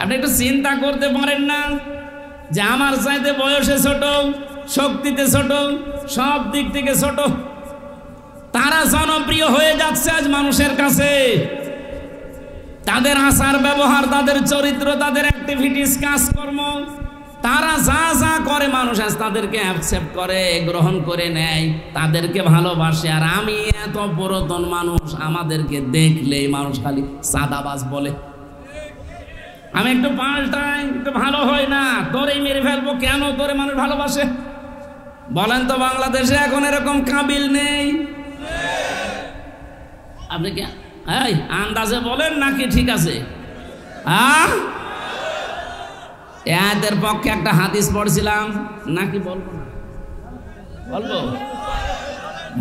আপনি একটু চিন্তা করতে পারেন না যে আমার চাইতে বয়সে ছোট, শক্তিতে ছোট, সব দিক থেকে ছোট, তারা জনপ্রিয় হয়ে যাচ্ছে আজ মানুষের কাছে। তাদের আচার ব্যবহার, তাদের চরিত্র, তাদের অ্যাক্টিভিটিস, কাজকর্ম, তারা যা যা করে মানুষ আজ তাদেরকে অ্যাকসেপ্ট করে, গ্রহণ করে নেয়, তাদেরকে ভালোবাসে। আর আমি এত পুরাতন মানুষ, আমাদেরকে দেখলেই মানুষ খালি সাদাবাজ বলে। আমি একটু পাল্টাই, একটু ভালো হয় না, তোরেই মেরে ফেলবো। কেন তোরে মানুষ ভালোবাসে বলেন তো? বাংলাদেশে এখন এরকম কাবিল নেই। আপনি কি এই আন্দাজে বলেন নাকি ঠিক আছে? এদের পক্ষে একটা হাদিস পড়ছিলাম, নাকি বলবো না? বলবো।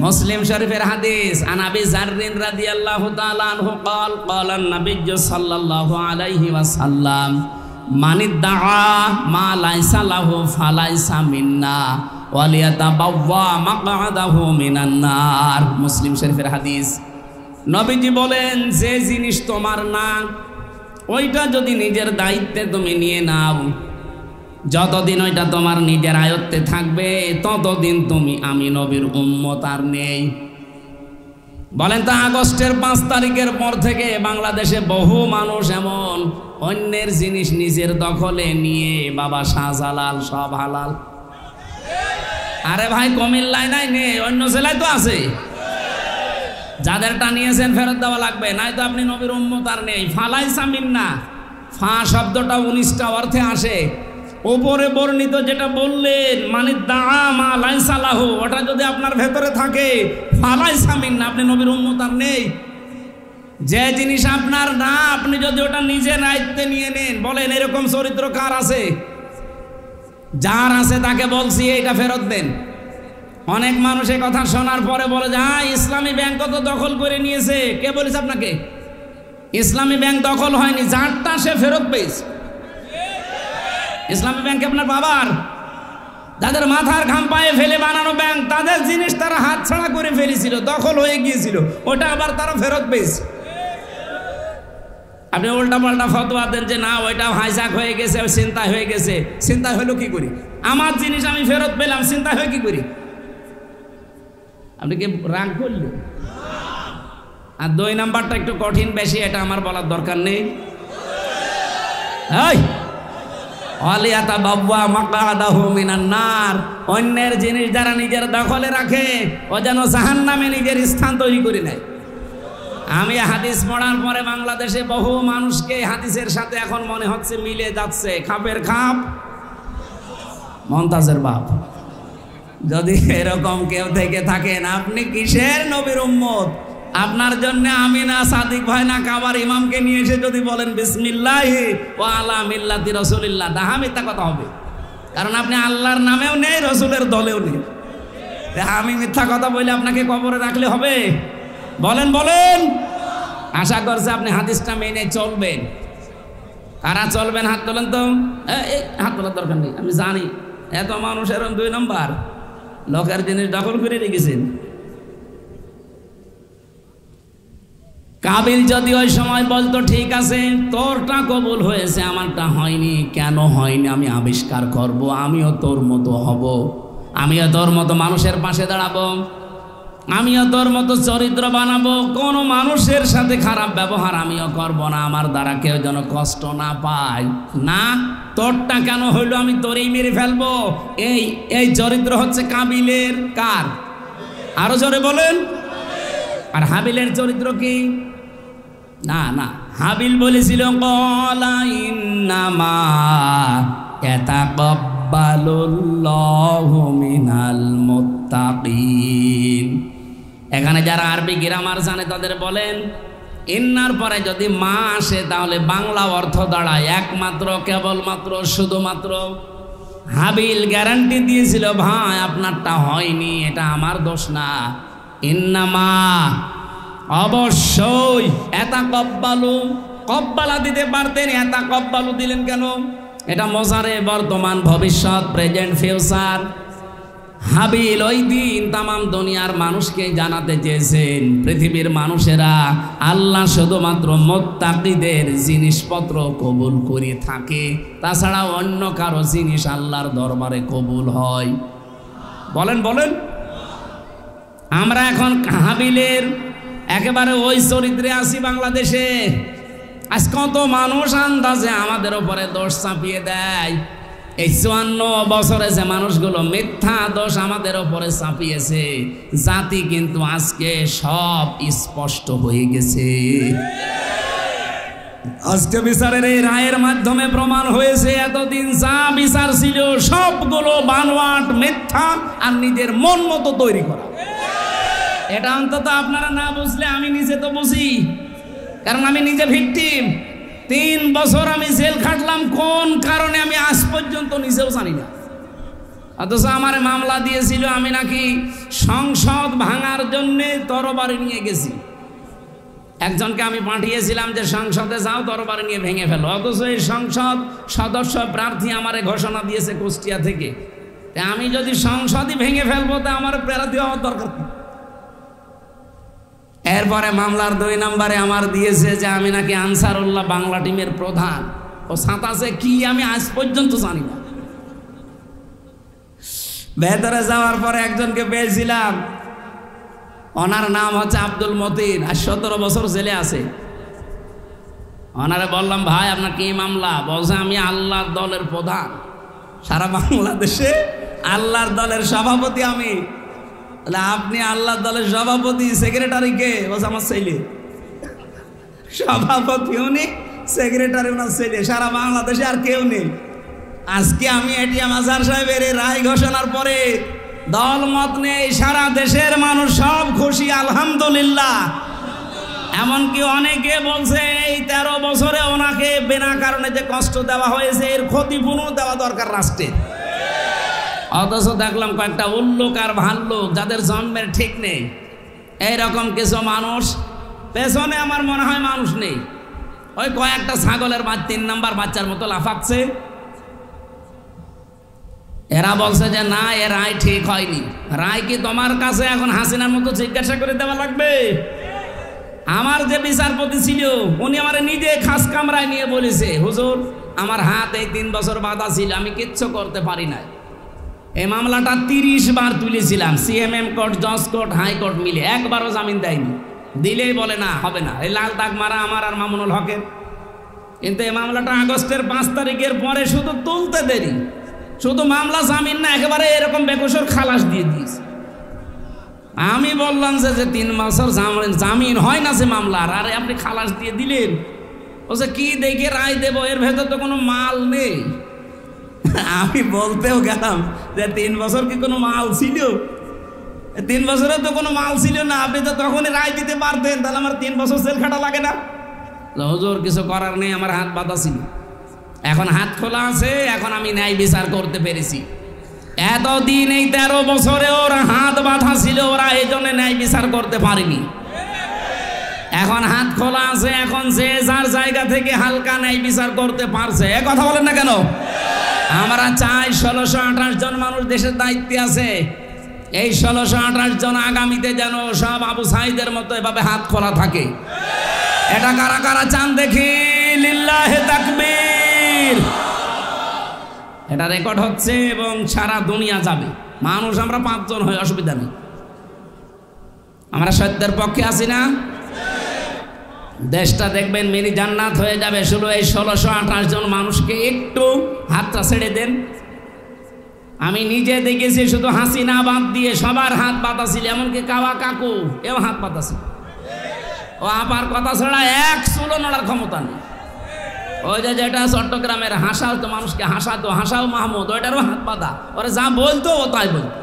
মুসলিম শরীফের হাদিস, আন আবি যাররিন রাদিয়াল্লাহু তাআলা আনহু قال قال النبي صلى الله عليه وسلم من ادعى ما ليس له فليس منا وليتبوأ مقعده من النار। মুসলিম শরীফের হাদিস। নবীজি বলেন, যে জিনিস তোমার না, ওইটা যদি নিজের দায়িত্বে তুমি নিয়ে নাও, যতদিন ওইটা তোমার নিজের আয়ত্তে থাকবে, ততদিন তুমি আমি নবীর উম্মত আর নেই। বলেন তো, আগস্টের 5 তারিখের পর থেকে বাংলাদেশে বহু মানুষ এমন অন্যের জিনিস নিজের দখলে নিয়ে, বাবা শাহজালাল সব হালাল। আরে ভাই, কুমিল্লায় নাই নে, অন্য জেলায় তো আছে। যাদেরটা নিয়েছেন ফেরত দেওয়া লাগবে, নাই তো আপনি নবীর উম্মত আর নেই। ফালাইসা মিন্না, ফা শব্দটা 19টা অর্থে আসে। উপরে বর্ণিত যেটা বললেন, মানে দাআ মা লাইসা লাহু, ওটা যদি আপনার ভেতরে থাকে, ফালাইসা মিন্না, আপনি নবীর উম্মত আর নেই। যে জিনিস আপনার না, আপনি যদি ওটা নিজের দায়িত্বে নিয়ে নেন, বলেন এরকম চরিত্র কার আছে? যার আছে তাকে বলছি এটা ফেরত দেন। অনেক মানুষ এই কথা শোনার পরে বলে যে ইসলামী ব্যাংক তো দখল করে নিয়েছে। কে বলেছে আপনাকে? ইসলামী ব্যাংক দখল হয়নি, যারটা সে ফেরত পেয়েছে। ইসলামী ব্যাংক আপনার বাবার, যাদের মাথার ঘাম পায়ে ফেলে বানানো ব্যাংক, তাদের জিনিস তারা হাতছাড়া করে ফেলেছিল, দখল হয়ে গিয়েছিল, ওটা আবার তারা ফেরত পেয়েছে। আপনি উল্টা পাল্টা ফতোয়া দেন যে না, ওইটা হাইজাক হয়ে গেছে, চিন্তায় হয়ে গেছে। চিন্তায় হলো কি করি? আমার জিনিস আমি ফেরত পেলাম, চিন্তায় হয়ে কি করি? আপনি কি রাগ করলেন? আর 2 নাম্বারটা একটু কঠিন বেশি, এটা আমার বলার দরকার নেই। অন্যের জিনিস যারা নিজের দখলে রাখে, ও যেন জাহান্নামে নিজের স্থান তৈরি করে নেয়। আমি হাদিস পড়ার পরে বাংলাদেশে বহু মানুষকে হাদিসের সাথে এখন মনে হচ্ছে মিলে যাচ্ছে। খাপের খাপ মমতাজের বাপ। যদি এরকম কেউ থেকে থাকেন, আপনি কিসের নবীর উম্মত? আপনার জন্য আমি না সাদিক ভাই না কাবার ইমামকে নিয়ে এসে যদি বলেন বিসমিল্লাহি ওয়া আলা মিল্লাতি রাসূলিল্লাহ, দাহা মিথ্যা কথা হবে। কারণ আপনি আল্লাহর নামেও নেই, রসুলের দলেও নেই। আমি মিথ্যা কথা বলে আপনাকে কবরে রাখলে হবে? বলেন বলেন। আশা করছে আপনি হাদিসটা মেনে চলবেন। কারা চলবেন হাত তোলেন তো। হাত তোলার দরকার নেই, আমি জানি এত মানুষ এরকম 2 নম্বর লোকের জিনিস দখল করে রেখেছেন। কাবিল যদি ওই সময় বলতো ঠিক আছে, তোরটা কবুল হয়েছে, আমারটা হয়নি, কেন হয়নি আমি আবিষ্কার করব, আমিও তোর মতো হব, আমিও তোর মতো মানুষের পাশে দাঁড়াবো, আমিও তোর মতো চরিত্র বানাবো, কোনো মানুষের সাথে খারাপ ব্যবহার আমিও করব না, আমার দ্বারা কেউ যেন কষ্ট না পায়। না, তোরটা কেন হইলো, আমি তোরেই মেরে ফেলবো। এই চরিত্র হচ্ছে কাবিলের। কার? আরো জোরে বলেন। আর হাবিলের চরিত্র কি? না না, হাবিল বলেছিল ক্বালা ইন্নামা ইয়াতাকাব্বালুল্লাহু মিনাল মুত্তাকিন। এখানে যারা আরবি গ্রামার জানে তাদের বলেন, ইন্নার পরে যদি মা আসে তাহলে বাংলা অর্থ দাঁড়ায় একমাত্র, কেবলমাত্র, শুধুমাত্র। হাবিল গ্যারান্টি দিয়েছিল, ভাই আপনারটা হয়নি, এটা আমার দোষ না। ইন্নামা, অবশ্যই। ইয়াতাকাব্বালু, কব্বালা দিতে পারতেন, ইয়াতাকাব্বালু দিলেন কেন? এটা মজারে বর্তমান, ভবিষ্যৎ, প্রেজেন্ট, ফিউচার। হাবিল ওই দিন তামাম দুনিয়ার মানুষকে জানাতে চেয়েছেন পৃথিবীর মানুষেরা আল্লাহ শুধুমাত্র মুত্তাকিদের জিনিসপত্র কবুল করে থাকে, তাছাড়া অন্য কারো জিনিস আল্লাহর দরবারে কবুল হয়। বলেন বলেন, আমরা এখন হাবিলের একেবারে ওই চরিত্রে আছি বাংলাদেশে। আজ কত মানুষ আন্দাজে আমাদের উপরে দোষ চাপিয়ে দেয়। এই 54 বছরে যে মানুষগুলো মিথ্যা দোষ আমাদের উপরে চাপিয়েছে, জাতি কিন্তু আজকে সব স্পষ্ট হয়ে গেছে। আজকে বিচারের এই রায়ের মাধ্যমে প্রমাণ হয়েছে এতদিন যা বিচার ছিল সবগুলো বানোয়াট, মিথ্যা আর নিজের মন মতো তৈরি করা। এটা অন্তত আপনারা না বুঝলে আমি নিজে তো বুঝি, কারণ আমি নিজে ভিকটিম। 3 বছর আমি জেল খাটলাম, কোন কারণে আমি আজ পর্যন্ত নিজেও জানি না। অথচ আমার মামলা দিয়েছিল আমি নাকি সংসদ ভাঙার জন্য তরবারি নিয়ে গেছি। একজনকে আমি পাঠিয়েছিলাম যে সংসদে যাও, তরবারি নিয়ে ভেঙে ফেলো। অথচ এই সংসদ সদস্য প্রার্থী আমারে ঘোষণা দিয়েছে কুষ্টিয়া থেকে। আমি যদি সংসদই ভেঙে ফেলবো তা আমার প্রার্থী হওয়ার দরকার। এরপরে মামলার 2 নম্বরে আমার দিয়েছে যে আমি নাকি আনসারুল্লাহ বাংলা টিমের প্রধান। ও সাতাশে কি আমি আজ পর্যন্ত জানি না। ভেতরে যাওয়ার পরে একজনকে পেয়েছিলাম, ওনার নাম হচ্ছে আব্দুল মতিন, আর 17 বছর জেলে আছে। ওনারে বললাম ভাই আপনার কি মামলা? বলছে আমি আল্লাহর দলের প্রধান, সারা বাংলাদেশে আল্লাহর দলের সভাপতি আমি। আপনি আল্লাহর দলের সভাপতি, সেক্রেটারি কে? বলছে আমার ছেলে। সভাপতি উনি, সেক্রেটারি ওনার ছেলে, সারা বাংলাদেশে আর কেউ নেই। আজকে আমি এটিএম আজহার সাহেবের রায় ঘোষণার পরে দল মত নেই, সারা দেশের মানুষ সব খুশি, আলহামদুলিল্লাহ। এমনকি অনেকে বলছে এই 13 বছরে ওনাকে বিনা কারণে যে কষ্ট দেওয়া হয়েছে এর ক্ষতিপূরণ দেওয়া দরকার রাষ্ট্রের। অথচ দেখলাম কয়েকটা উল্লুক আর ভাল্লুক যাদের জন্মের ঠিক নেই, এইরকম কিছু মানুষ পেছনে আমার মনে হয় মানুষ নেই। ওই কয়েকটা ছাগলের 3 নাম্বার বাচ্চার মতো লাফাচ্ছে। এরা বলছে যে না, এ রায় ঠিক হয়নি। রায় কি তোমার কাছে এখন হাসিনার মতো জিজ্ঞাসা করে দেওয়া লাগবে? আমার যে বিচারপতি ছিল উনি আমার নিজে খাস কামরায় নিয়ে বলেছে, হুজুর আমার হাত এই 3 বছর বাঁধা ছিল, আমি কিচ্ছু করতে পারি না। এই মামলাটা 30 বার তুলেছিলাম, সিএমএম কোর্ট, জজ কোর্ট, হাইকোর্ট মিলে, একবারও জামিন দেয়নি। দিলেই বলে না, হবে না। এই লাল দাগ মারা আমার আর মামুনুল হকের। কিন্তু এই মামলাটা আগস্টের 5 তারিখের পরে শুধু তুলতে দেরি, শুধু মামলা জামিন না, একেবারে এরকম বেকসুর খালাস দিয়ে দিয়েছে। আমি বললাম যে 3 বছর জামিন হয় না যে মামলার, আরে আপনি খালাস দিয়ে দিলেন। বলছে কি দেখে রায় দেবো, এর ভেতর তো কোনো মাল নেই। আমি বলতেও গেলাম যে 3 বছর কি কোনো মাল ছিল? 3 বছরে তো কোনো মাল ছিল না, আপনি তো তখনই রায় দিতে পারতেন, তাহলে আমার 3 বছর জেল খাটা লাগে না। হুজুর কিছু করার নেই, আমার হাত বাঁধা ছিল, এখন হাত খোলা আছে, এখন আমি ন্যায় বিচার করতে পেরেছি। এতদিন এই 13 বছরে ওরা হাত বাঁধা ছিল, ওরা এই জন্য ন্যায় বিচার করতে পারেনি। এখন হাত খোলা আছে, এখন যে যার জায়গা থেকে হালকা ন্যায় বিচার করতে পারছে। এ কথা বলেন না কেন? আমরা চাই 1628 জন মানুষ দেশের দায়িত্বে আছে, এই 1628 জন আগামীতে যেন সব আবু সাঈদের মতো এভাবে হাত খোলা থাকে। এটা কারা কারা চান দেখি? লিল্লাহে তাকবীর। এটা রেকর্ড হচ্ছে এবং সারা দুনিয়া যাবে। মানুষ আমরা 5 জন হয়, অসুবিধা নেই। আমরা সত্যের পক্ষে আছি না? দেশটা দেখবেন মিনি জান্নাত হয়ে যাবে। শুধু এই 1628 জন মানুষকে একটু হাতটা ছেড়ে দেন। আমি নিজে দেখেছি, শুধু হাসিনা বাদ দিয়ে সবার হাত বাঁধা ছিল, এমনকি কাবা কাকু এও হাত বাঁধা ছিল। ও আবার কথা ছাড়া এক চুলো নড়ার ক্ষমতা নেই। ওই যে যেটা চট্টগ্রামের হাসাও তো মানুষকে হাসাতো, হাসাও মাহমুদ, ওইটারও হাত বাঁধা, ওরা যা বলতো ও তাই বলতো।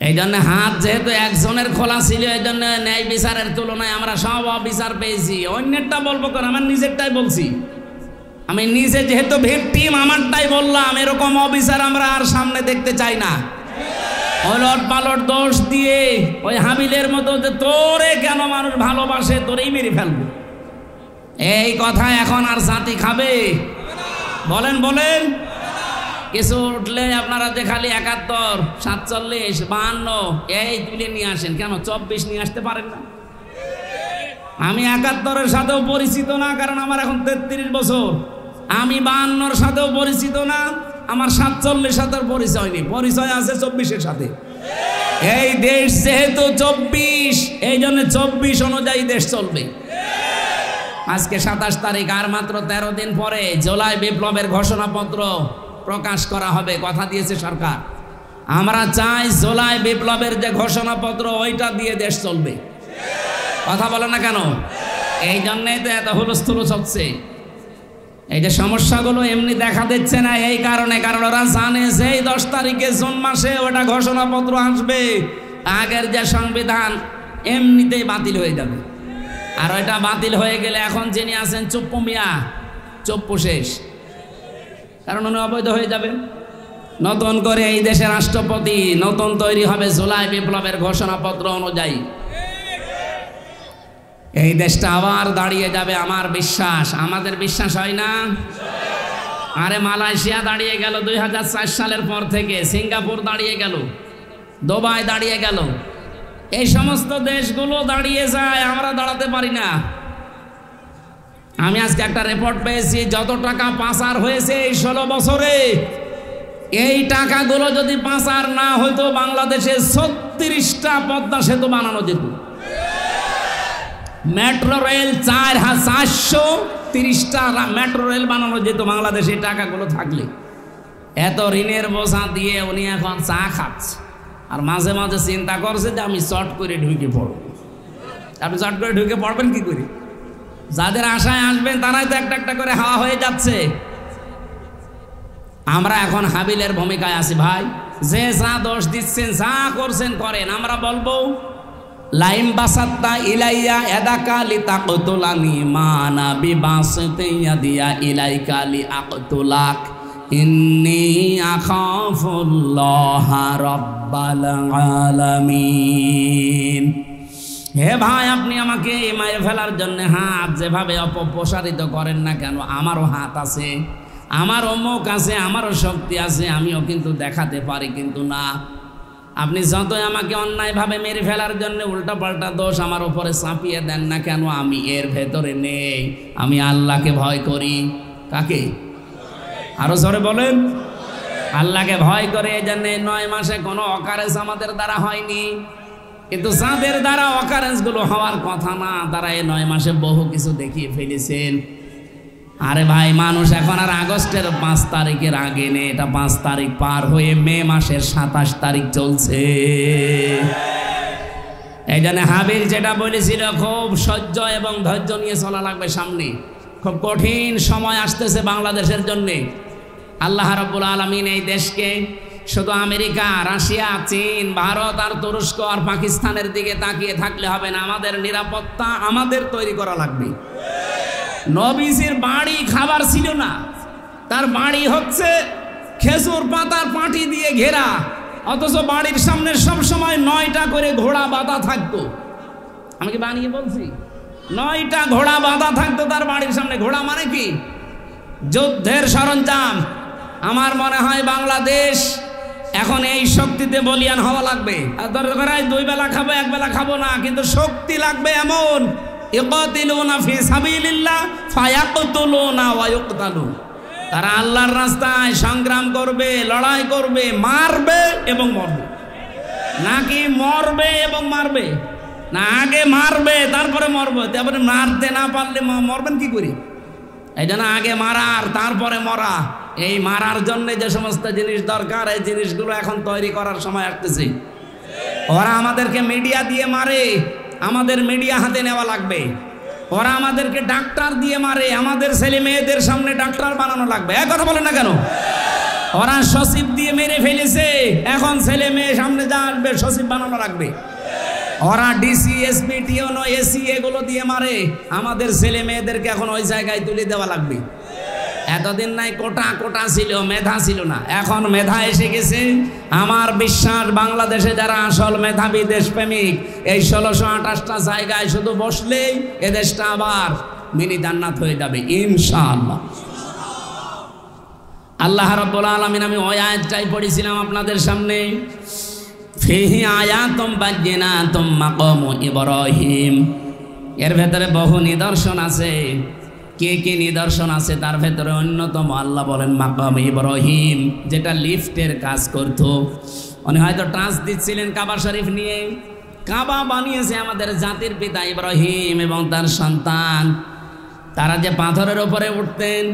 এই জন্য হাত যেহেতু একজনের খোলা ছিল, এই জন্য ন্যায় বিচারের তুলনায় আমরা সব অবিচার পেয়েছি। অন্যেরটা বলবো কেন, আমার নিজেরটাই বলছি। আমি নিজে যেহেতু ভিকটিম, আমারটাই বললাম। এরকম অবিচার আমরা আর সামনে দেখতে চাই না। ওলট পালট দোষ দিয়ে ওই হাবিলের মতো যে তোরে কেন মানুষ ভালোবাসে, তোরেই মেরে ফেলবো, এই কথা এখন আর জাতি খাবে? বলেন বলেন। কিছু উঠলে আপনারা যে খালি 71, 47, 52 এই তুলে নিয়ে আসেন, কেন 24 নিয়ে আসতে পারেন না? আমি 71-এর সাথেও পরিচিত না, কারণ আমার এখন 33 বছর। আমি 52-এর সাথেও পরিচিত না, আমার 47-এর সাথেও পরিচয় হয়নি, পরিচয় আছে 24-এর সাথে। এই দেশ যেহেতু 24, এই জন্য 24 অনুযায়ী দেশ চলবে। আজকে 27 তারিখ, আর মাত্র 13 দিন পরে জুলাই বিপ্লবের ঘোষণাপত্র প্রকাশ করা হবে, কথা দিয়েছে সরকার। আমরা চাই জুলাই বিপ্লবের যে ঘোষণাপত্র ওইটা দিয়ে দেশ চলবে। কথা বলে না কেন? এই জন্যই তো এত হুলস্থুল হচ্ছে। এই যে সমস্যাগুলো এমনি দেখা দিচ্ছে না, এই কারণে, কারণ ওরা জানে যে 10 তারিখে জুন মাসে ওটা ঘোষণাপত্র আসবে, আগের যে সংবিধান এমনিতেই বাতিল হয়ে যাবে। আর ওইটা বাতিল হয়ে গেলে এখন যিনি আছেন চুপ্পু মিয়া, চুপ্পু শেষ, কারণ উনি অবৈধ হয়ে যাবে। নতুন করে এই দেশের রাষ্ট্রপতি নতুন তৈরি হবে জুলাই বিপ্লবের ঘোষণাপত্র অনুযায়ী। এই দেশটা আবার দাঁড়িয়ে যাবে, আমার বিশ্বাস। আমাদের বিশ্বাস হয় না? আরে মালয়েশিয়া দাঁড়িয়ে গেল 2004 সালের পর থেকে, সিঙ্গাপুর দাঁড়িয়ে গেল, দুবাই দাঁড়িয়ে গেল, এই সমস্ত দেশগুলো দাঁড়িয়ে যায়, আমরা দাঁড়াতে পারি না। আমি আজকে একটা রিপোর্ট পেয়েছি, যত টাকা পাচার হয়েছে এই 16 বছরে, এই টাকাগুলো যদি পাচার না হইতো বাংলাদেশে 36টা পদ্মা সেতু বানানো যেত। মেট্রো রেল 430টা মেট্রো রেল বানানো যেত বাংলাদেশে টাকাগুলো থাকলে। এত ঋণের বোঝা দিয়ে উনি এখন চা খাচ্ছে, আর মাঝে মাঝে চিন্তা করছে যে আমি চট করে ঢুকে পড়ব। আপনি চট করে ঢুকে পড়বেন কি করে? যাদের আশায় আসবেন তারাই তো একটা একটা করে হাওয়া হয়ে যাচ্ছে। আমরা এখন হাবিলের ভূমিকায় আছি ভাই। যে যা দোষ দিচ্ছেন, যা করছেন করেন, আমরা বলবো লাইম বাসাত্তা ইলাইয়া এদাকা লিতাকতুলানি মানা বিবাসতে ইয়াদিয়া ইলাইকা লিআকতুলাক ইন্নী আখাফুল্লাহা রাব্বাল আলামিন। হে ভাই, আপনি আমাকে মেরে ফেলার জন্য হাত যেভাবে অপপ্রসারিত করেন না কেন, আমারও হাত আছে, আমারও মুখ আছে, আমারও শক্তি আছে, আমিও কিন্তু দেখাতে পারি, কিন্তু না, আপনি যতই আমাকে অন্যায়ভাবে মেরে ফেলার জন্য উল্টাপাল্টা দোষ আমার উপরে চাপিয়ে দেন না কেন, আমি এর ভেতরে নেই, আমি আল্লাহকে ভয় করি। কাকে? আরো জোরে বলেন। আল্লাহকে ভয় করে। এই জন্য 9 মাসে কোনো অকারেন্স আমাদের দ্বারা হয়নি, কিন্তু যাদের দ্বারা অকারেন্স গুলো হওয়ার কথা না, তারা এই 9 মাসে বহু কিছু দেখিয়ে ফেলেছেন। আরে ভাই, মানুষ এখন আর আগস্টের 5 তারিখের আগে নেই, এটা 5 তারিখ পার হয়ে মে মাসের 27 তারিখ চলছে। এই জন্য হাবিল যেটা বলেছিল, খুব সহ্য এবং ধৈর্য নিয়ে চলা লাগবে সামনে, খুব কঠিন সময় আসতেছে বাংলাদেশের জন্যে। আল্লাহ রাব্বুল আলামিন এই দেশকে শুধু আমেরিকা, রাশিয়া, চীন, ভারত আর তুরস্ক আর পাকিস্তানের দিকে তাকিয়ে থাকলে হবে না, আমাদের নিরাপত্তা আমাদের তৈরি করা লাগবে। নবীজির বাড়ি খাবার ছিল না, তার বাড়ি হচ্ছে খেজুর পাতার পাটি দিয়ে ঘেরা, অথচ বাড়ির সামনে সব সময় 9টা করে ঘোড়া বাঁধা থাকতো। আমি কি বানিয়ে বলছি? 9টা ঘোড়া বাঁধা থাকতো তার বাড়ির সামনে। ঘোড়া মানে কি? যুদ্ধের সরঞ্জাম। আমার মনে হয় বাংলাদেশ এখন এই শক্তিতে বলিয়ান হওয়া লাগবে। আর দরকার হয় 2 বেলা খাবো, 1 বেলা খাবো না, কিন্তু শক্তি লাগবে এমন, ইকাতিলুনা ফি সাবিলিল্লাহ ফায়াকতুলুনা ওয়া ইউকতালুন। তারা আল্লাহর রাস্তায় সংগ্রাম করবে, লড়াই করবে, মারবে এবং মরবে। নাকি মরবে এবং মারবে না, আগে মারবে তারপরে মরবে। তারপরে মারতে না পারলে মরবেন কি করে? এই জন্য আগে মারার তারপরে মরা। এই মারার জন্য যে সমস্ত জিনিস দরকার, এই জিনিসগুলো এখন তৈরি করার সময় আসতেছে। ওরা আমাদেরকে মিডিয়া দিয়ে মারে, আমাদের মিডিয়া হাতে নেওয়া লাগবে। ওরা আমাদেরকে ডাক্তার দিয়ে মারে, আমাদের ছেলে মেয়েদের সামনে ডাক্তার বানানো লাগবে। এক কথা বলেন না কেন? ওরা সচিব দিয়ে মেরে ফেলেছে, এখন ছেলে মেয়ে সামনে যা আসবে সচিব বানানো লাগবে। ওরা ডিসি, এসপি, টিওনো, এসি এগুলো দিয়ে মারে, আমাদের ছেলে মেয়েদেরকে এখন ওই জায়গায় তুলে দেওয়া লাগবে। এতদিন নাই কোটা কোটা ছিল, মেধা ছিল না, এখন মেধা এসে গেছে। আমার বিশ্বাস বাংলাদেশে যারা আসল মেধাবী দেশপ্রেমিক, এই 1628টা জায়গায় শুধু বসলেই এদেশটা আবার মিনি জান্নাত হয়ে যাবে ইনশাআল্লাহ। আল্লাহ রাব্বুল আলামিন, আমি ওই আয়াতটাই পড়েছিলাম আপনাদের সামনে, ফিহি আয়াতুম বায়্যিনাতুম মাকামু ইব্রাহিম। এর ভেতরে বহু নিদর্শন আছে। কে কে নিদর্শন আছে তার ভেতরে অন্যতম আল্লাহ বলেন মাকাম ইব্রাহিম, যেটা লিফটের কাজ করত। উনি হয়তো ট্রান্স দিচ্ছিলেন কাবা শরীফ নিয়ে। কাবা বানিয়েছে আমাদের জাতির পিতা ইব্রাহিম এবং তার সন্তান। তারা যে পাথরের উপরে উঠতেন,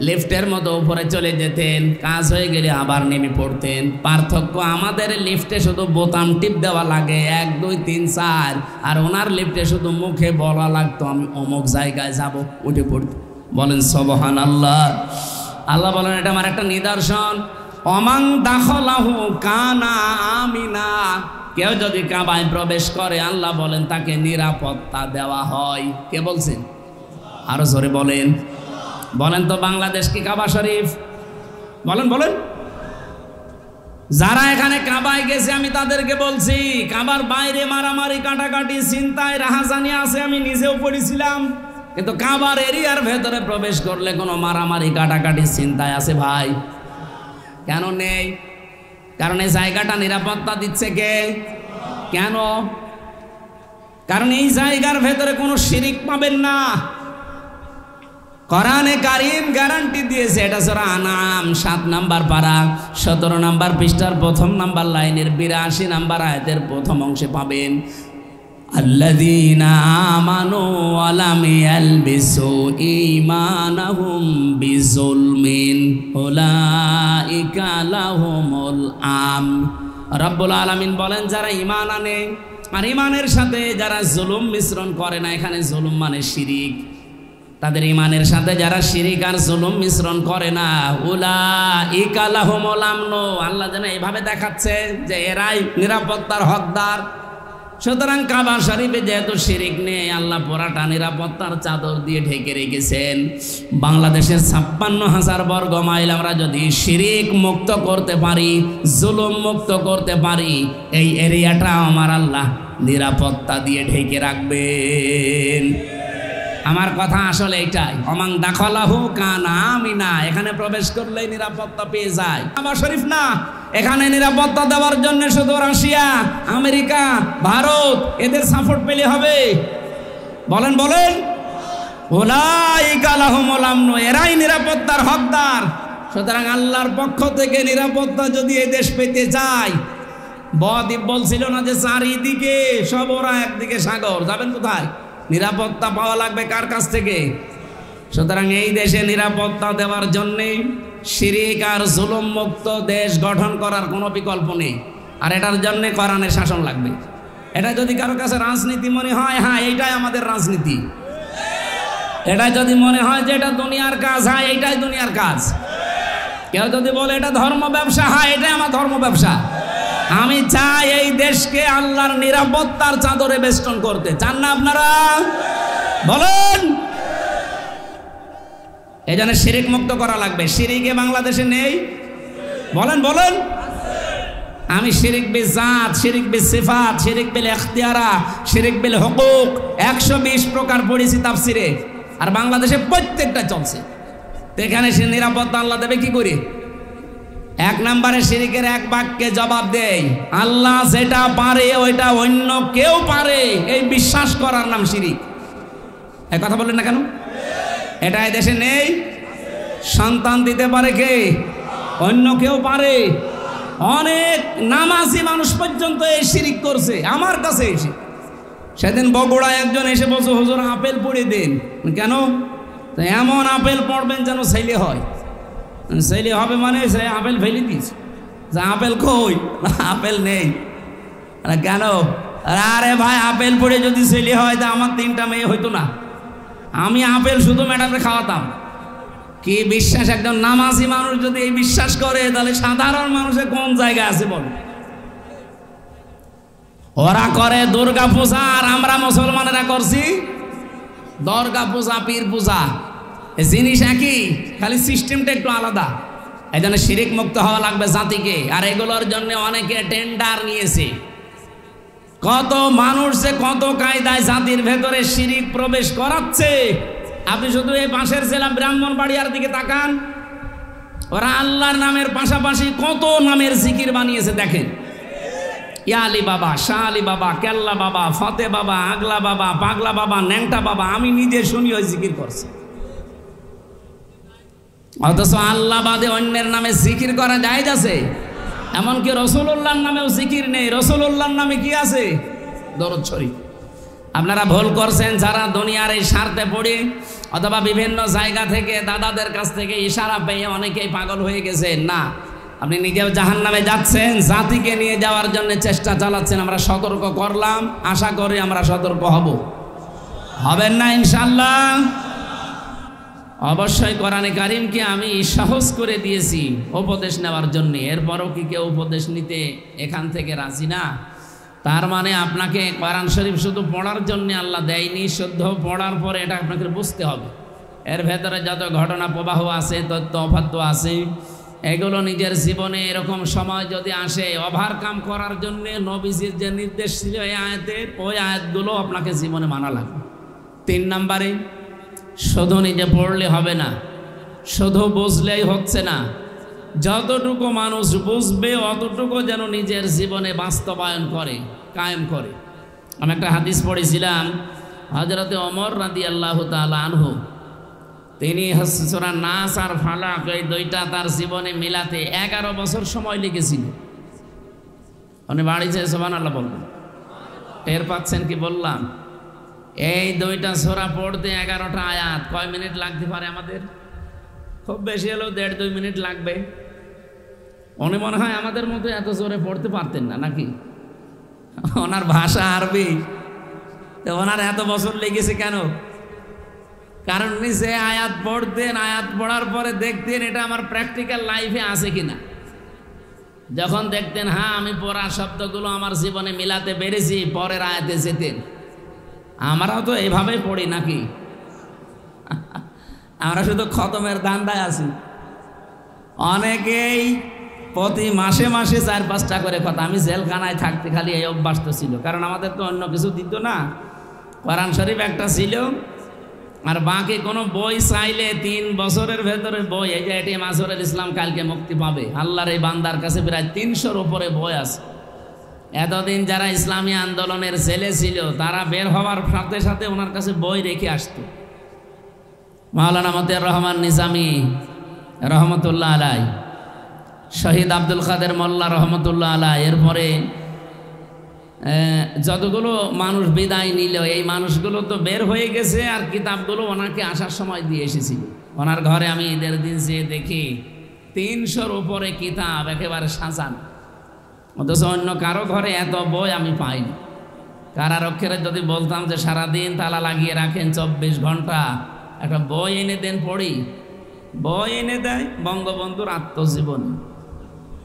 লিফটের মতো উপরে চলে যেতেন, কাজ হয়ে গেলে আবার নেমে পড়তেন। পার্থক্য, আমাদের লিফটে শুধু বোতাম টিপ দেওয়া লাগে 1 2 3 4, আর ওনার লিফটে শুধু মুখে বলা লাগতো আমি অমুক জায়গায় যাব, উঠে পড়ত। বলেন সুবহানাল্লাহ। আল্লাহ বলেন এটা আমার একটা নিদর্শন। অমান দাখলাহু কানা আমিনা, কেউ যদি কাবায় প্রবেশ করে আল্লাহ বলেন তাকে নিরাপত্তা দেওয়া হয়। কে বলছেন? আরো জোরে বলেন। বলেন তো বাংলাদেশ কি কাবা শরীফ? বলেন বলেন। যারা এখানে কাবায় গেছে আমি তাদেরকে বলছি, কাবার বাইরে মারামারি কাটাকাটি চিন্তায় রাহাজানি আছে, আমি নিজেও পড়েছিলাম। কিন্তু কাবার এরিয়ার ভেতরে প্রবেশ করলে কোনো মারামারি কাটাকাটি চিন্তায় আছে ভাই? কেন নেই? কারণ এই জায়গাটা নিরাপত্তা দিচ্ছে কে? কেন? কারণ এই জায়গার ভেতরে কোনো শিরিক পাবেন না। কোরআনে কারীম গ্যারান্টি দিয়েছে। এটা সূরা আনআম 7 নাম্বার পারা 17 নাম্বার পৃষ্ঠার 1ম নাম্বার লাইনের 82 নাম্বার আয়াতের প্রথম অংশে পাবেন, আল্লাযীনা আমানু ওয়া লাম ইয়ালবিসু ঈমানাহুম বিযুলমিন উলাইকা লাহুমুল আমন। রব্বুল আলামিন বলেন যারা ঈমান আনে আর ঈমানের সাথে যারা জুলুম মিশ্রণ করে না, এখানে জুলুম মানে শিরিক, তাদের ঈমানের সাথে যারা শিরিক আর জুলুম মিশ্রণ করে না, উলাইকা লাহুমুল আমন, আল্লাহ যেন এইভাবে দেখাচ্ছে যে এরাই নিরাপত্তার হকদার। সুতরাং কাবা শরীফে যেহেতু শিরিক নেই, আল্লাহ পুরাটা নিরাপত্তার চাদর দিয়ে ঢেকে রেখেছেন। বাংলাদেশের 56,000 বর্গ মাইল আমরা যদি শিরিক মুক্ত করতে পারি, জুলুম মুক্ত করতে পারি, এই এরিয়াটা আমার আল্লাহ নিরাপত্তা দিয়ে ঢেকে রাখবেন। আমার কথা আসলে এটাই, অমান দাখলাহু কানা আমিনা, এখানে প্রবেশ করলেই নিরাপত্তা পেয়ে যায়। কাবা শরীফ না, এখানে নিরাপত্তা দেওয়ার জন্য শুধু রাশিয়া, আমেরিকা, ভারত এদের সাপোর্ট পেলে হবে? বলেন বলেন। উলাইকা লাহুমুল আমন, এরাই নিরাপত্তার হকদার। সুতরাং আল্লাহর পক্ষ থেকে নিরাপত্তা যদি এই দেশ পেতে চায়, বদ্বীপ বলছিল না যে চারিদিকে সব ওরা, একদিকে সাগর, যাবেন কোথায়? নিরাপত্তা পাওয়া লাগবে কার কাছ থেকে? সুতরাং এই দেশে নিরাপত্তা দেওয়ার জন্যে শিরিক আর জুলুম মুক্ত দেশ গঠন করার কোনো বিকল্প নেই। আর এটার জন্য কোরআনের শাসন লাগবে। এটা যদি কারো কাছে রাজনীতি মনে হয়, হ্যাঁ এইটাই আমাদের রাজনীতি। এটা যদি মনে হয় যে এটা দুনিয়ার কাজ, হ্যাঁ এইটাই দুনিয়ার কাজ। কেউ যদি বলে এটা ধর্ম ব্যবসা, হ্যাঁ এটাই আমার ধর্ম ব্যবসা। আমি চাই এই দেশকে আল্লাহর নিরাপত্তার চাদরে বেষ্টন করতে। চান না আপনারা? বলেন। এই জন্য শিরিক মুক্ত করা লাগবে। শিরিকে বাংলাদেশে নেই? বলেন বলেন। আমি শিরিক বিল জাত, শিরিক বিল সিফাত, শিরিক বিল ইখতিয়ারা, শিরিক বিল হুকুক 120 প্রকার পড়েছি তাফসিরে, আর বাংলাদেশে প্রত্যেকটা চলছে। তো এখানে সে নিরাপত্তা আল্লাহ দেবে কি করে? 1 নম্বরে শিরিকের এক বাক্যে জবাব দেয়, আল্লাহ যেটা পারে ওইটা অন্য কেউ পারে, এই বিশ্বাস করার নাম শিরিক। এই কথা বলেন না কেন? এটা এই দেশে নেই? সন্তান দিতে পারে কে? অন্য কেউ পারে। অনেক নামাজি মানুষ পর্যন্ত এই শিরিক করছে আমার কাছে এসে। সেদিন বগুড়ায় একজন এসে বলছে, হুজুর আপেল পড়ে দেন। কেন? তো এমন আপেল পড়বেন যেন ছেলে হয়। ছেলে হবে মানে সে আপেল ফেলে দিয়েছে। যে আপেল কই? আপেল নেই। কেন? আরে ভাই আপেল পড়ে যদি ছেলে হয় তা আমার 3টা মেয়ে হইতো না। আমি আপেল শুধু ম্যাডামে খাওয়াতাম। কি বিশ্বাস! একজন নামাজি মানুষ যদি এই বিশ্বাস করে, তাহলে সাধারণ মানুষের কোন জায়গায় আছে বল? ওরা করে দুর্গা পূজা, আর আমরা মুসলমানেরা করছি দুর্গা পূজা, পীর পূজা। জিনিস একই, খালি সিস্টেমটা একটু আলাদা। এই জন্য শিরিক মুক্ত হওয়া লাগবে জাতিকে। আর এগুলোর জন্য অনেকে টেন্ডার নিয়েছে। কত মানুষ যে কত কায়দায় জাতির ভেতরে শিরিক প্রবেশ করাচ্ছে। আপনি শুধু এই পাশের জেলা ব্রাহ্মণবাড়িয়ার দিকে তাকান, ওরা আল্লাহর নামের পাশাপাশি কত নামের জিকির বানিয়েছে দেখেন। ইয়া আলী বাবা, শাহ আলী বাবা, কেল্লা বাবা, ফতে বাবা, আগলা বাবা, পাগলা বাবা, ন্যাংটা বাবা, আমি নিজে শুনি ওই জিকির করছে। অথচ আল্লাহ বাদে অন্যের নামে জিকির করা জায়েজ আছে? এমনকি রাসূলুল্লাহর নামেও জিকির নেই। রাসূলুল্লাহর নামে কি আছে? দরুদ শরীফ। আপনারা ভুল করছেন যারা দুনিয়ার এই স্বার্থে পড়ে অথবা বিভিন্ন জায়গা থেকে দাদাদের কাছ থেকে ইশারা পেয়ে অনেকেই পাগল হয়ে গেছে। না, আপনি নিজেও জাহান্নামে যাচ্ছেন, জাতিকে নিয়ে যাওয়ার জন্য চেষ্টা চালাচ্ছেন। আমরা সতর্ক করলাম, আশা করি আমরা সতর্ক হবেন না ইনশাআল্লাহ। অবশ্যই কোরআনে কারিমকে আমি সহজ করে দিয়েছি উপদেশ নেওয়ার জন্য, এরপরও কি কেউ উপদেশ নিতে এখান থেকে রাজি না? তার মানে আপনাকে কোরআন শরীফ শুধু পড়ার জন্য আল্লাহ দেয়নি, শুদ্ধ পড়ার পরে এটা আপনাকে বুঝতে হবে। এর ভেতরে যত ঘটনা প্রবাহ আছে, তথ্য অভাত্য আছে, এগুলো নিজের জীবনে এরকম সময় যদি আসে ওভারকাম করার জন্য নবীজির যে নির্দেশ ছিল এই আয়াতের, ওই আয়াতগুলো আপনাকে জীবনে মানা লাগবে। 3 নম্বরে, শুধু নিজে পড়লে হবে না, শুধু বুঝলেই হচ্ছে না। যতটুকু মানুষ বুঝবে অতটুকু যেন নিজের জীবনে বাস্তবায়ন করে, কায়েম করে। আমি একটা হাদিস পড়েছিলাম, হযরতে ওমর রাদিয়াল্লাহু তাআলা আনহু, তিনি সূরা নাস আর ফালাক এই দুইটা তার জীবনে মিলাতে 11 বছর সময় লেগেছিল। উনি বাড়িতে সুবহানাল্লাহ বলবেন, টের পাচ্ছেন কি বললাম? এই দুইটা সূরা পড়তে 11টা আয়াত কয় মিনিট লাগতে পারে আমাদের? খুব বেশি হলেও 1.5-2 মিনিট লাগবে। উনি মনে হয় আমাদের মতো এত জোরে পড়তে পারতেন না নাকি? ওনার ভাষা আরবি, তো ওনার এত বছর লেগেছে কেন? কারণ উনি যে আয়াত পড়তেন, আয়াত পড়ার পরে দেখতেন এটা আমার প্র্যাকটিক্যাল লাইফে আছে কিনা। যখন দেখতেন হ্যাঁ আমি পড়া শব্দগুলো আমার জীবনে মিলাতে পেরেছি, পরের আয়াতে যেতেন। আমরাও তো এভাবেই পড়ি নাকি? আমরা শুধু খতমের ধান্দায় আছি। অনেকেই প্রতি মাসে মাসে 4-5টা করে খতম। আমি জেলখানায় থাকতে খালি এই অভ্যাস তো ছিল, কারণ আমাদের তো অন্য কিছু দিত না। কোরআন শরীফ একটা ছিল, আর বাকি কোনো বই চাইলে 3 বছরের ভেতরে বই, এই যে এটিএম আসরুল ইসলাম কালকে মুক্তি পাবে, আল্লাহর এই বান্দার কাছে প্রায় 300-র উপরে বই আছে। এতদিন যারা ইসলামী আন্দোলনের ছেলে ছিল তারা বের হওয়ার সাথে সাথে ওনার কাছে বই রেখে আসতো। মাওলানা মতিয়ার রহমান নিজামী রহমতুল্লাহ আলাই, শহীদ আব্দুল কাদের মোল্লা রহমতুল্লাহ আলাই, এরপরে যতগুলো মানুষ বিদায় নিল এই মানুষগুলো তো বের হয়ে গেছে, আর কিতাবগুলো ওনাকে আসার সময় দিয়ে এসেছিল। ওনার ঘরে আমি ঈদের দিন যেয়ে দেখি 300-র উপরে কিতাব একেবারে সাজানো। অথচ অন্য কারো ঘরে এত বই আমি পাইনি। কারারক্ষীরা যদি বলতাম যে সারাদিন তালা লাগিয়ে রাখেন 24 ঘন্টা, একটা বই এনে দেন পড়ি, বই এনে দেয় বঙ্গবন্ধুর আত্মজীবনী।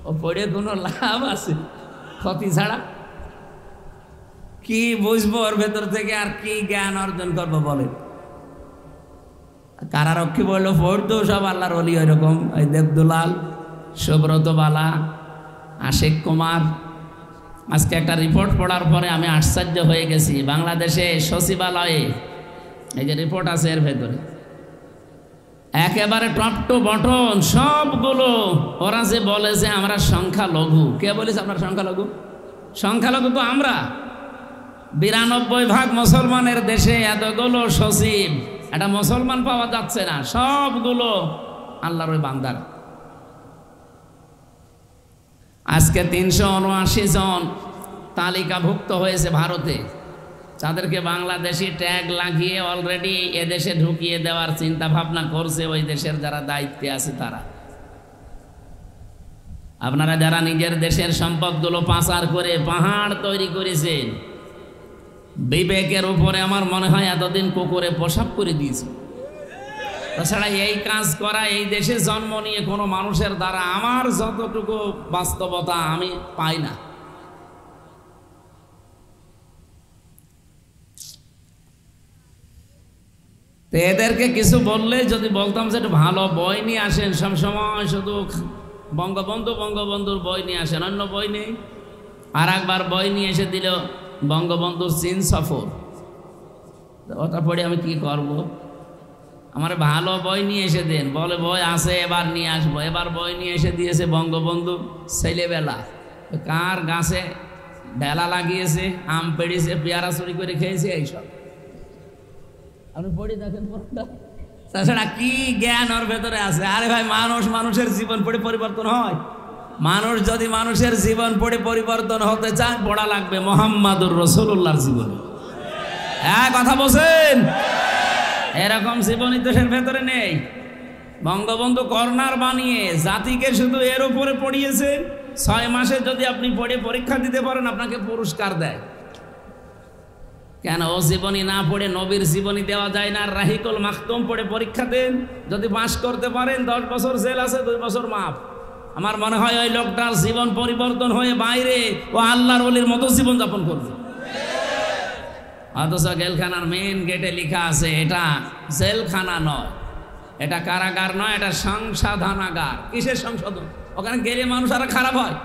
ও পড়ে কোনো লাভ আছে? ক্ষতি ছাড়া। কি বুঝবো ওর ভেতর থেকে, আর কি জ্ঞান অর্জন করবো বলেন? কারারক্ষী বললো পড়তো সব আল্লাহর ওলি, ওইরকম ওই দেবদুলাল, সুব্রত বালা, আশিক কুমার। আজকে একটা রিপোর্ট পড়ার পরে আমি আশ্চর্য হয়ে গেছি। বাংলাদেশে সচিবালয়ে এই যে রিপোর্ট আছে এর ভেতরে একেবারে টপ টু বটন সবগুলো ওরা যে বলে যে আমরা সংখ্যালঘু। কে বলেছে আপনার সংখ্যালঘু? সংখ্যালঘু তো আমরা। 92% মুসলমানের দেশে এতগুলো সচিব, একটা মুসলমান পাওয়া যাচ্ছে না, সবগুলো আল্লাহর ওই বান্দার। আজকে 379 জন তালিকাভুক্ত হয়েছে ভারতে, তাদেরকে বাংলাদেশি ট্যাগ লাগিয়ে অলরেডি এদেশে ঢুকিয়ে দেওয়ার চিন্তা ভাবনা করছে ওই দেশের যারা দায়িত্বে আছে তারা। আপনারা যারা নিজের দেশের সম্পদগুলো পাচার করে পাহাড় তৈরি করেছেন, বিবেকের উপরে আমার মনে হয় এতদিন কুকুরে প্রসাব করে দিয়েছে। তাছাড়া এই কাজ করা এই দেশে জন্ম নিয়ে কোনো মানুষের দ্বারা আমার যতটুকু বাস্তবতা আমি পাই না। তো এদেরকে কিছু বললে যদি বলতাম যে একটু ভালো বই নিয়ে আসেন, সবসময় শুধু বঙ্গবন্ধুর বই নিয়ে আসেন, অন্য বই নেই। আর একবার বই নিয়ে এসে দিল বঙ্গবন্ধুর চীন সফর, ওটা পড়ে আমি কি করব? আমার ভালো বই নিয়ে এসে দেন, বলে বই আছে এবার নিয়ে আসবো। এবার বই নিয়ে এসে দিয়েছে বঙ্গবন্ধু ছেলেবেলা, কার গাছে ঢেলা লাগিয়েছে, আম পেড়িয়েছে, পেয়ারা চুরি করে খেয়েছে, এইসব আপনি পড়ে দেখেন। তাছাড়া কি জ্ঞান ওর ভেতরে আছে? আরে ভাই, মানুষের জীবন পড়ে পরিবর্তন হয়? মানুষ যদি মানুষের জীবন পড়ে পরিবর্তন হতে চায়, পড়া লাগবে মুহাম্মাদুর রাসূলুল্লাহর জীবনী। হ্যাঁ, কথা বলছেন? এরকম জীবনী দেশের ভেতরে নেই। বঙ্গবন্ধু কর্নার বানিয়ে জাতিকে শুধু এর উপরে পড়িয়েছে। 6 মাসে যদি আপনি পড়ে পরীক্ষা দিতে পারেন, আপনাকে পুরস্কার দেয়। কেন ও জীবনী না পড়ে নবীর জীবনী দেওয়া যায় না? রাহিকুল মাখতুম পড়ে পরীক্ষা দেন, যদি পাস করতে পারেন 10 বছর জেল আছে, 2 বছর মাফ। আমার মনে হয় ওই লোকটার জীবন পরিবর্তন হয়ে বাইরে ও আল্লাহর ওলির মতো জীবন যাপন করবে। অথচ জেলখানার মেন গেটে লেখা আছে এটা জেলখানা নয়, এটা কারাগার নয়, এটা সংশোধনাগার। কিসের সংশোধন? ওখানে গেলে মানুষ আরো খারাপ হয়।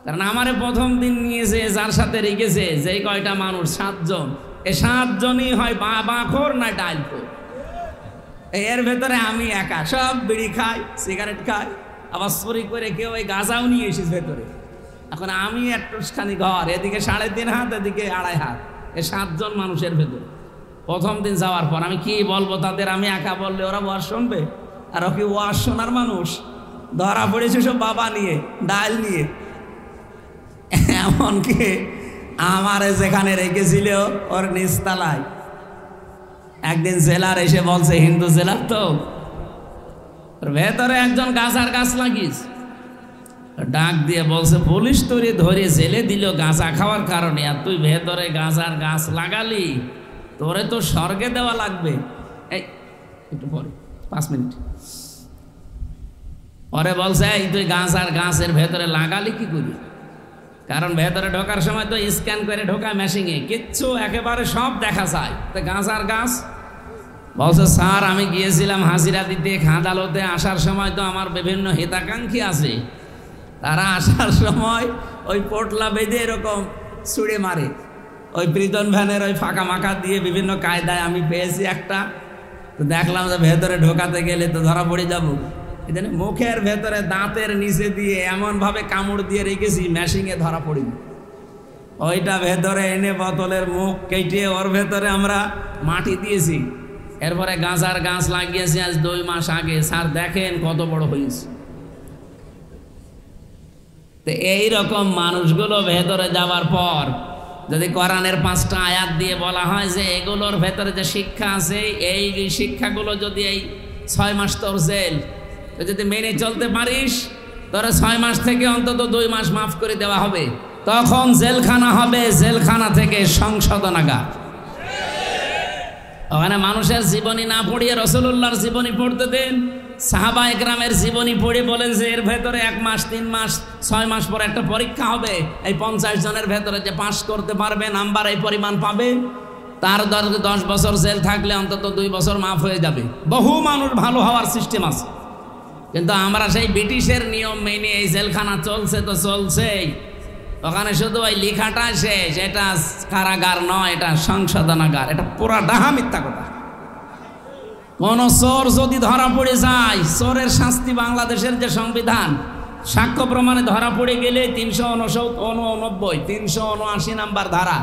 কারণ আমারে প্রথম দিন নিয়েছে, যার সাথে রেখেছে যেই কয়টা মানুষ, 7 জন, এই 7 জনই হয় বাঁখোর না ডাইলখোর। এর ভেতরে আমি একা, সব বিড়ি খাই, সিগারেট খাই, আবার চুরি করে কেউ ওই গাঁজাও নিয়ে এসেছে ভেতরে। এখন আমি একটুখানি ঘর, এদিকে 3.5 হাত, এদিকে 2.5 হাত, এই 7 জন মানুষের ভেতরে। প্রথম দিন যাওয়ার পর আমি কি বলবো তাদের? আমি একা বললে ওরা ওয়াজ শুনবে? আর ও কি ওয়াজ শোনার মানুষ? ধরা পড়েছে সব বাবা নিয়ে, ডাল নিয়ে। এমনকি আমারে যেখানে রেখেছিল ওর নিচতলায় একদিন জেলার এসে বলছে, হিন্দু জেলার তো, ওর ভেতরে একজন গাঁজার গাছ লাগিস, ডাক দিয়ে বলছে, পুলিশ তোরে ধরে জেলে দিল গাঁজা খাওয়ার কারণে, আর তুই ভেতরে গাঁজার গাছ লাগালি, তোরে তো স্বর্গে দেওয়া লাগবে। এই একটু পরে 5 মিনিট পরে বলছে, এই তুই গাঁজার গাছের ভেতরে লাগালি কি করি? কারণ ভেতরে ঢোকার সময় তো স্ক্যান করে ঢোকায় মেশিনে, কিচ্ছু একেবারে সব দেখা যায়। তো গাঁজার গাছ বলছে, স্যার আমি গিয়েছিলাম হাজিরা দিতে আদালতে, আসার সময় তো আমার বিভিন্ন হিতাকাঙ্ক্ষী আছে, তারা আসার সময় ওই পোটলা বেঁধে এরকম ছুঁড়ে মারে, ওই প্রিজন ভ্যানের ওই ফাঁকা মাখা দিয়ে বিভিন্ন কায়দায় আমি পেয়েছি একটা। তো দেখলাম যে ভেতরে ঢোকাতে গেলে তো ধরা পড়ে যাবো, এখানে মুখের ভেতরে দাঁতের নিচে দিয়ে এমনভাবে কামড় দিয়ে রেখেছি মেশিনে ধরা পড়িনি। ওইটা ভেতরে এনে বোতলের মুখ কেটে ওর ভেতরে আমরা মাটি দিয়েছি। এরপরে গাঁজার গাছ লাগিয়েছি আজ 2 মাস আগে। স্যার দেখেন কত বড় হয়েছে। তো এইরকম মানুষগুলো ভেতরে যাওয়ার পর যদি কোরআনের 5টা আয়াত দিয়ে বলা হয় যে এগুলোর ভেতরে যে শিক্ষা আছে, এই শিক্ষাগুলো যদি এই 6 মাস তোর জেল, যদি মেনে চলতে পারিস, তোরা 6 মাস থেকে অন্তত 2 মাস মাফ করে দেওয়া হবে। তখন জেলখানা হবে, জেলখানা থেকে সংশোধনাগার। ওখানে মানুষের জীবনী না পড়িয়ে রাসূলুল্লাহর জীবনী পড়তে দেন। সাহাবা একরামের জীবনী পড়ে বলেন যে এর ভেতরে 1 মাস, 3 মাস, 6 মাস পর একটা পরীক্ষা হবে। এই 50 জনের ভেতরে যে পাস করতে পারবে, নাম্বার এই পরিমাণ পাবে, তার 10 বছর জেল থাকলে অন্তত 2 বছর মাফ হয়ে যাবে। বহু মানুষ ভালো হওয়ার সিস্টেম আছে, কিন্তু আমরা সেই ব্রিটিশের নিয়ম মেনে এই জেলখানা চলছে তো চলছেই। ওখানে শুধু ওই লেখাটা শেষ, এটা কারাগার নয়, এটা সংশোধনাগার। এটা পুরা ডাহা মিথ্যা কথা। কোন চোর যদি ধরা পড়ে যায়, চোরের শাস্তি বাংলাদেশের যে সংবিধান, সাক্ষ্য প্রমাণে ধরা পড়ে গেলে 389, 379 নাম্বার ধারা,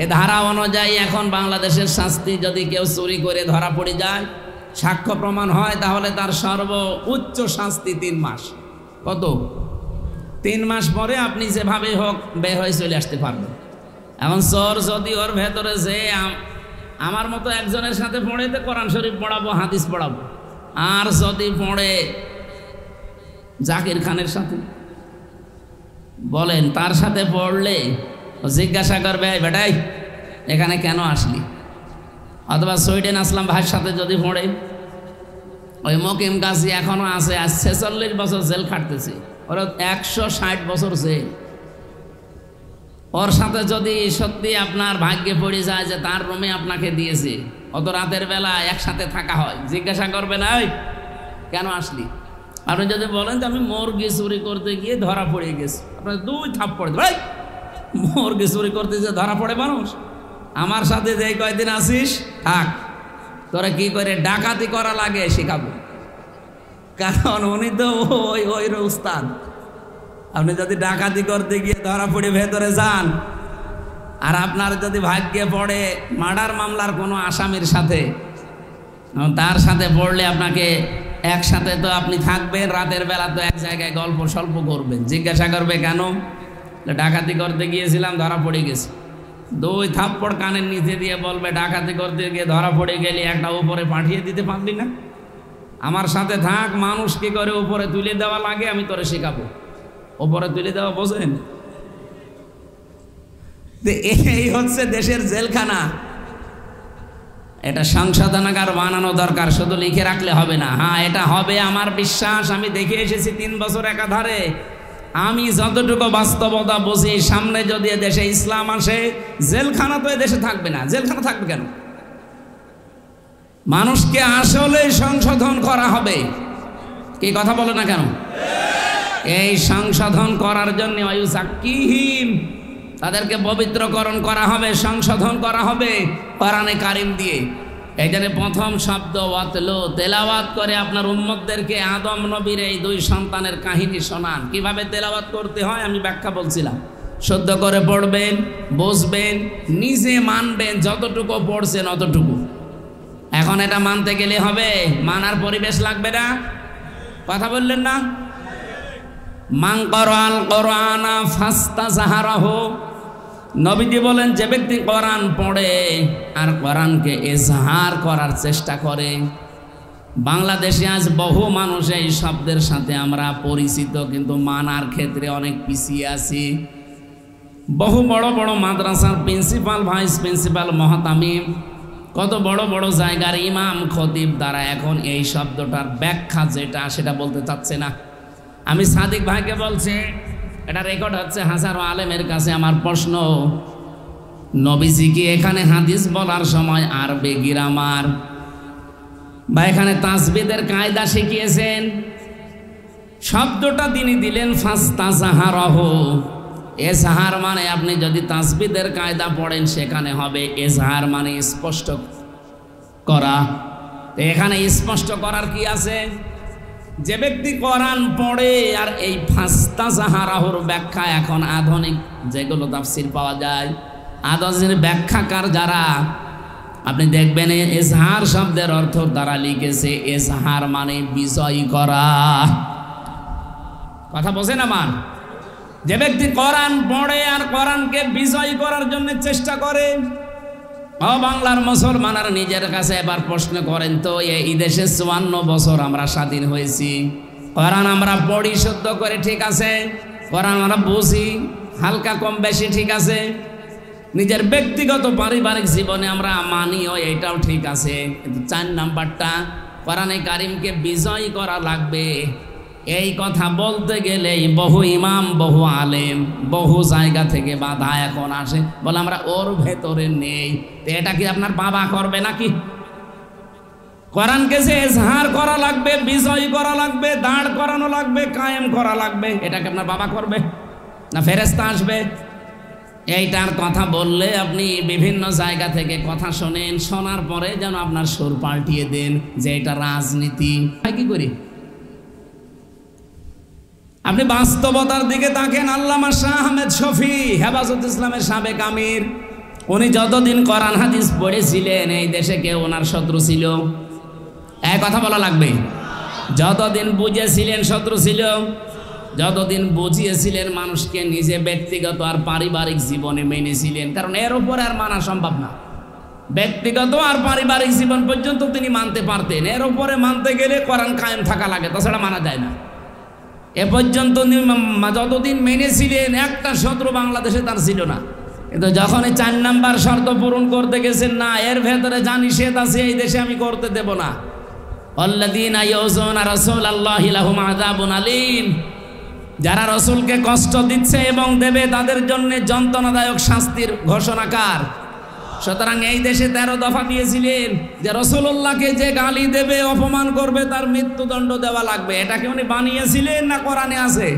এ ধারা অনুযায়ী এখন বাংলাদেশের শাস্তি, যদি কেউ চুরি করে ধরা পড়ে যায়, সাক্ষ্য প্রমাণ হয়, তাহলে তার সর্বোচ্চ শাস্তি 3 মাস। কত? 3 মাস পরে আপনি যেভাবে হোক বের হয়ে চলে আসতে পারবেন। এখন চোর যদি ওর ভেতরে যে আমার মতো একজনের সাথে পড়ে তো কোরআন শরীফ পড়াবো, হাদিস পড়াবো, আর যদি পড়ে জাকির খানের সাথে, বলেন তার সাথে পড়লে জিজ্ঞাসা করবে, বেটাই এখানে কেন আসলি? অথবা সুইডেন আসলাম ভাইয়ের সাথে যদি পড়ে, ওই মকিম গাছি এখনো আছে, আজ 46 বছর জেল খাটতেছে, ওরা 160 বছর জেল। ওর সাথে যদি সত্যি আপনার ভাগ্যে পড়ে যায় যে তার রুমে আপনাকে দিয়েছে, অত রাতের বেলা একসাথে থাকা হয়, জিজ্ঞাসা করবে না কেন আসলি? আপনি যদি বলেন যে আমি মুরগি চুরি করতে গিয়ে ধরা পড়ে গেছি, আপনার 2 থাপ্পড় দেবে। মুরগি চুরি করতে যে ধরা পড়ে মানুষ, আমার সাথে যে কয়দিন আসিস থাক, তোরা কি করে ডাকাতি করা লাগে শেখাবো, কারণ উনি তো ওই উস্তাদ। আপনি যদি ডাকাতি করতে গিয়ে ধরা পড়ে ভেতরে যান, আর আপনার যদি ভাগ্যে পড়ে মার্ডার মামলার কোনো আসামির সাথে, তার সাথে পড়লে আপনাকে একসাথে তো আপনি থাকবেন, রাতের বেলা তো এক জায়গায় গল্প স্বল্প করবেন, জিজ্ঞাসা করবে কেন, ডাকাতি করতে গিয়েছিলাম ধরা পড়ে গেছে। 2 থাপ্পড় কানের নিচে দিয়ে বলবে ডাকাতি করতে গিয়ে ধরা পড়ে গেলে একটা উপরে পাঠিয়ে দিতে পারলি না, আমার সাথে থাক, মানুষ কি করে উপরে তুলে দেওয়া লাগে আমি তোরে শেখাবো। উপরে তুলে দেওয়া বোঝেন? এই হচ্ছে দেশের জেলখানা। এটা সংশোধনাগার বানানো দরকার, শুধু লিখে রাখলে হবে না। হ্যাঁ, এটা হবে আমার বিশ্বাস। আমি দেখে এসেছি 3 বছর একাধারে। আমি যতটুকু বাস্তবতা বুঝি, সামনে যদি দেশে ইসলাম আসে, জেলখানা তো দেশে থাকবে না। জেলখানা থাকবে কেন? মানুষকে আসলে সংশোধন করা হবে। কি কথা বলে না কেন? এই সংশোধন করার জন্য তাদেরকে পবিত্রকরণ করা হবে, সংশোধন করা হবে কোরআনে কারিম দিয়ে। এই জন্য প্রথম শব্দ ওয়াতলু, তেলাওয়াত করে আপনার উম্মতদেরকে আদম নবীর এই 2 সন্তানের কাহিনী শোনান। কিভাবে তেলাওয়াত করতে হয় আমি ব্যাখ্যা বলছিলাম। শুদ্ধ করে পড়বেন, বুঝবেন, নিজে মানবেন, যতটুকু পড়ছেন অতটুকু। এখন এটা মানতে গেলে হবে, মানার পরিবেশ লাগবে না? কথা বললেন না? মান ক্বারাআল কুরআনা ফাস্তাযহারাহু, নবীজি বলেন যে ব্যক্তি কোরআন পড়ে আর কোরআনকে ইজহার করার চেষ্টা করে। বাংলাদেশে আজ বহু মানুষ এই শব্দের সাথে আমরা পরিচিত, কিন্তু মানার ক্ষেত্রে অনেক পিছিয়ে আছি। বহু বড় বড় মাদ্রাসার প্রিন্সিপাল, ভাইস প্রিন্সিপাল, মহতামিম, কত বড় বড় জায়গার ইমাম খতিব দ্বারা এখন এই শব্দটার ব্যাখ্যা যেটা সেটা বলতে চাচ্ছে না। আমি সাদিক ভাইকে বলছি, এটা রেকর্ড হচ্ছে হাজারো আলেমের কাছে। আমার প্রশ্ন, নবীজি কি এখানে হাদিস বলার সময় আরবি গ্রামার বা এখানে তাসবিদের কায়দা শিখিয়েছেন? শব্দটা তিনি দিলেন ফাস্তাযহারাহু। এজহার মানে আপনি যদি তাসবিদের কায়দা পড়েন সেখানে হবে এজহার মানে স্পষ্ট করা। এখানে স্পষ্ট করার কি আছে? যে ব্যক্তি কোরআন পড়ে আর এই ফাস্তাযহারাহুর ব্যাখ্যা এখন আধুনিক যেগুলো তাফসীর পাওয়া যায়, আধুনিক ব্যাখ্যাকার যারা, আপনি দেখবেন এজহার শব্দের অর্থ দ্বারা লিখেছে এজহার মানে বিজয় করা। কথা বোঝেন আমার? যে ব্যক্তি কোরআন পড়ে আর কোরআনকে বিজয় করার জন্য চেষ্টা করে। ও বাংলার মুসলমানরা নিজের কাছে এবার প্রশ্ন করেন তো, এই দেশে 54 বছর আমরা স্বাধীন হয়েছি, কোরআন আমরা পড়ি শুদ্ধ করে, ঠিক আছে, কোরআন আমরা বুঝি হালকা কম বেশি, ঠিক আছে, নিজের ব্যক্তিগত পারিবারিক জীবনে আমরা মানিও, এটাও ঠিক আছে, কিন্তু 4 নাম্বারটা কোরআনে কারিমকে বিজয় করা লাগবে। এই কথা বলতে গেলেই বহু ইমাম, বহু আলেম, বহু জায়গা থেকে বাধা এখন আসে, বলে আমরা ওর ভেতরে নেই। এটা কি আপনার বাবা করবে নাকি? কোরআনকে যে এজহার করা লাগবে, বিজয় করা লাগবে, দাঁড় করানো লাগবে, কায়েম করা লাগবে, এটাকে আপনার বাবা করবে না ফেরেশতা আসবে? এইটার কথা বললে আপনি বিভিন্ন জায়গা থেকে কথা শোনেন, শোনার পরে যেন আপনার সুর পাল্টিয়ে দেন যে এটা রাজনীতি। কি করি? আপনি বাস্তবতার দিকে তাকেন। আল্লামা শাহ আহমেদ শফি, হেফাজত ইসলামের সাবেক আমির, উনি যতদিন কোরআন হাদিস পড়েছিলেন এই দেশে কেউ ওনার শত্রু ছিল? এক কথা বলা লাগবে। যতদিন বুঝেছিলেন শত্রু ছিল, যতদিন বুঝিয়েছিলেন মানুষকে নিজে ব্যক্তিগত আর পারিবারিক জীবনে মেনেছিলেন, কারণ এর উপরে আর মানা সম্ভব না। ব্যক্তিগত আর পারিবারিক জীবন পর্যন্ত তিনি মানতে পারতেন, এর উপরে মানতে গেলে কোরআন কায়েম থাকা লাগে, তাছাড়া মানা যায় না। এ পর্যন্ত যতদিন মেনেছিলেন একটা শত্রু বাংলাদেশে তার ছিল না, কিন্তু যখন 4 নাম্বার শর্ত পূরণ করতে গেছেন, না এর ভেতরে যা নিষেধ আছে এই দেশে আমি করতে দেব না। আল্লাযীনা ইউযুনা রাসূলাল্লাহি লাহুম আযাবুন আলীম, যারা রসুলকে কষ্ট দিচ্ছে এবং দেবে তাদের জন্য যন্ত্রণাদায়ক শাস্তির ঘোষণাকার। সুতরাং এই দেশে 13 দফা দিয়েছিলেন যে রসুল্লাহকে যে গালি দেবে, অপমান করবে তার মৃত্যুদণ্ড দেওয়া লাগবে। এটাকে উনি বানিয়েছিলেন না কোরআনে আছে?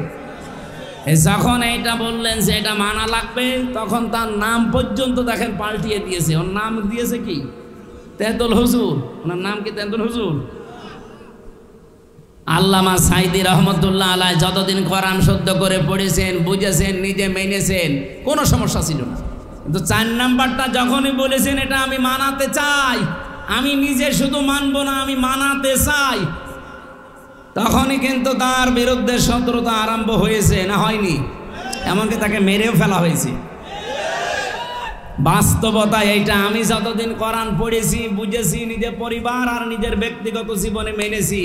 যখন এইটা বললেন যে এটা মানা লাগবে, তখন তার নাম পর্যন্ত দেখেন পাল্টিয়ে দিয়েছে। ওর নাম দিয়েছে কি? তেঁতুল হুজুর, ওনার নাম কি তেঁতুল হুজুর? আল্লামা সাইদি রহমতুল্লাহ আলাইহি যতদিন কোরআন শুদ্ধ করে পড়েছেন, বুঝেছেন, নিজে মেনেছেন, কোনো সমস্যা ছিল না। কিন্তু 4 নাম্বারটা যখনই বলেছেন এটা আমি মানাতে চাই, আমি নিজে শুধু মানবো না, আমি মানাতে চাই, তখনই কিন্তু তার বিরুদ্ধে শত্রুতা আরম্ভ হয়েছে, না হয়নি? এমনকি তাকে মেরেও ফেলা হয়েছে। বাস্তবতা এইটা। আমি যতদিন কোরআন পড়েছি, বুঝেছি, নিজের পরিবার আর নিজের ব্যক্তিগত জীবনে মেনেছি,